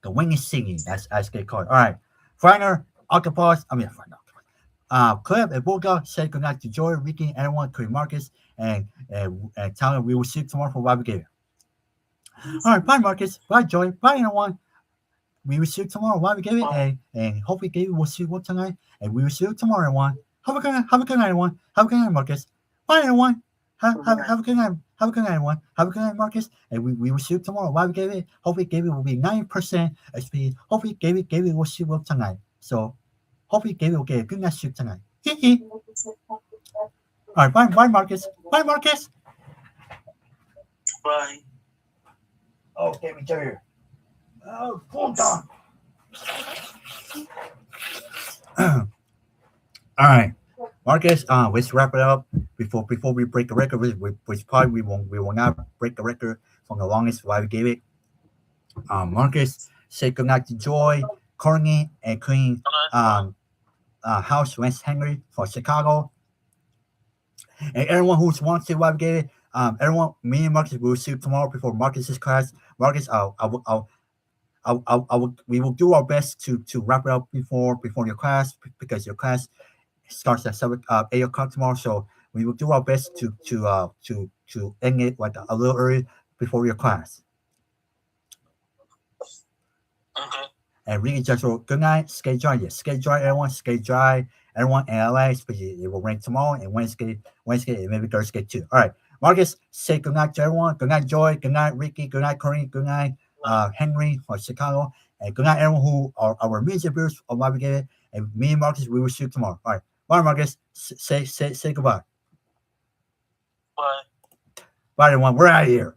The wing is singing, as they call it. All right. Friner, Octopus. Clip and Bulldog say goodnight to Joy, Ricky, everyone, Chris Marcus, and tell them we will see you tomorrow for Bible Game. All right, bye Marcus, bye Joy, bye everyone. We will see you tomorrow. Why we gave it, and hopefully Gabe will see you tonight, and we will see you tomorrow, everyone. Have a good night, everyone. Have a good night, Marcus. Bye, everyone. Have a good night. Have a good night, everyone. Have a good night, Marcus. And we will see you tomorrow. Why we gave it? Hopefully Gabe will be 9% speed. Hopefully Gabe will see you tonight. So hopefully Gabe will get a good night's sleep tonight. All right, bye, Marcus. Bye, Marcus. Bye. Oh, Gabe, tell you. Oh, hold on. All right, Marcus. Let's wrap it up before we break the record. Which probably we will not break the record from the longest why we gave it. Marcus, say goodnight to Joy, Courtney, and Queen. House Lance Henry for Chicago, and everyone who wants to why we gave it. Everyone, me and Marcus will see you tomorrow before Marcus's class. Marcus, we will do our best to wrap it up before your class because your class starts at 8 o'clock tomorrow. So we will do our best to end it like a little early before your class. Okay. And really just good night, skate dry. Yes, skate dry, everyone, skate dry. Everyone in LA, especially it will rain tomorrow and Wednesday, and maybe Thursday too. All right. Marcus, say good night to everyone. Good night, Joy. Good night, Ricky. Good night, Corinne. Good night, Henry from Chicago. And good night, everyone who are our music viewers of why we get it. And me and Marcus, we will see you tomorrow. All right. Bye, Marcus. Say goodbye. Bye. Bye, everyone. We're out of here.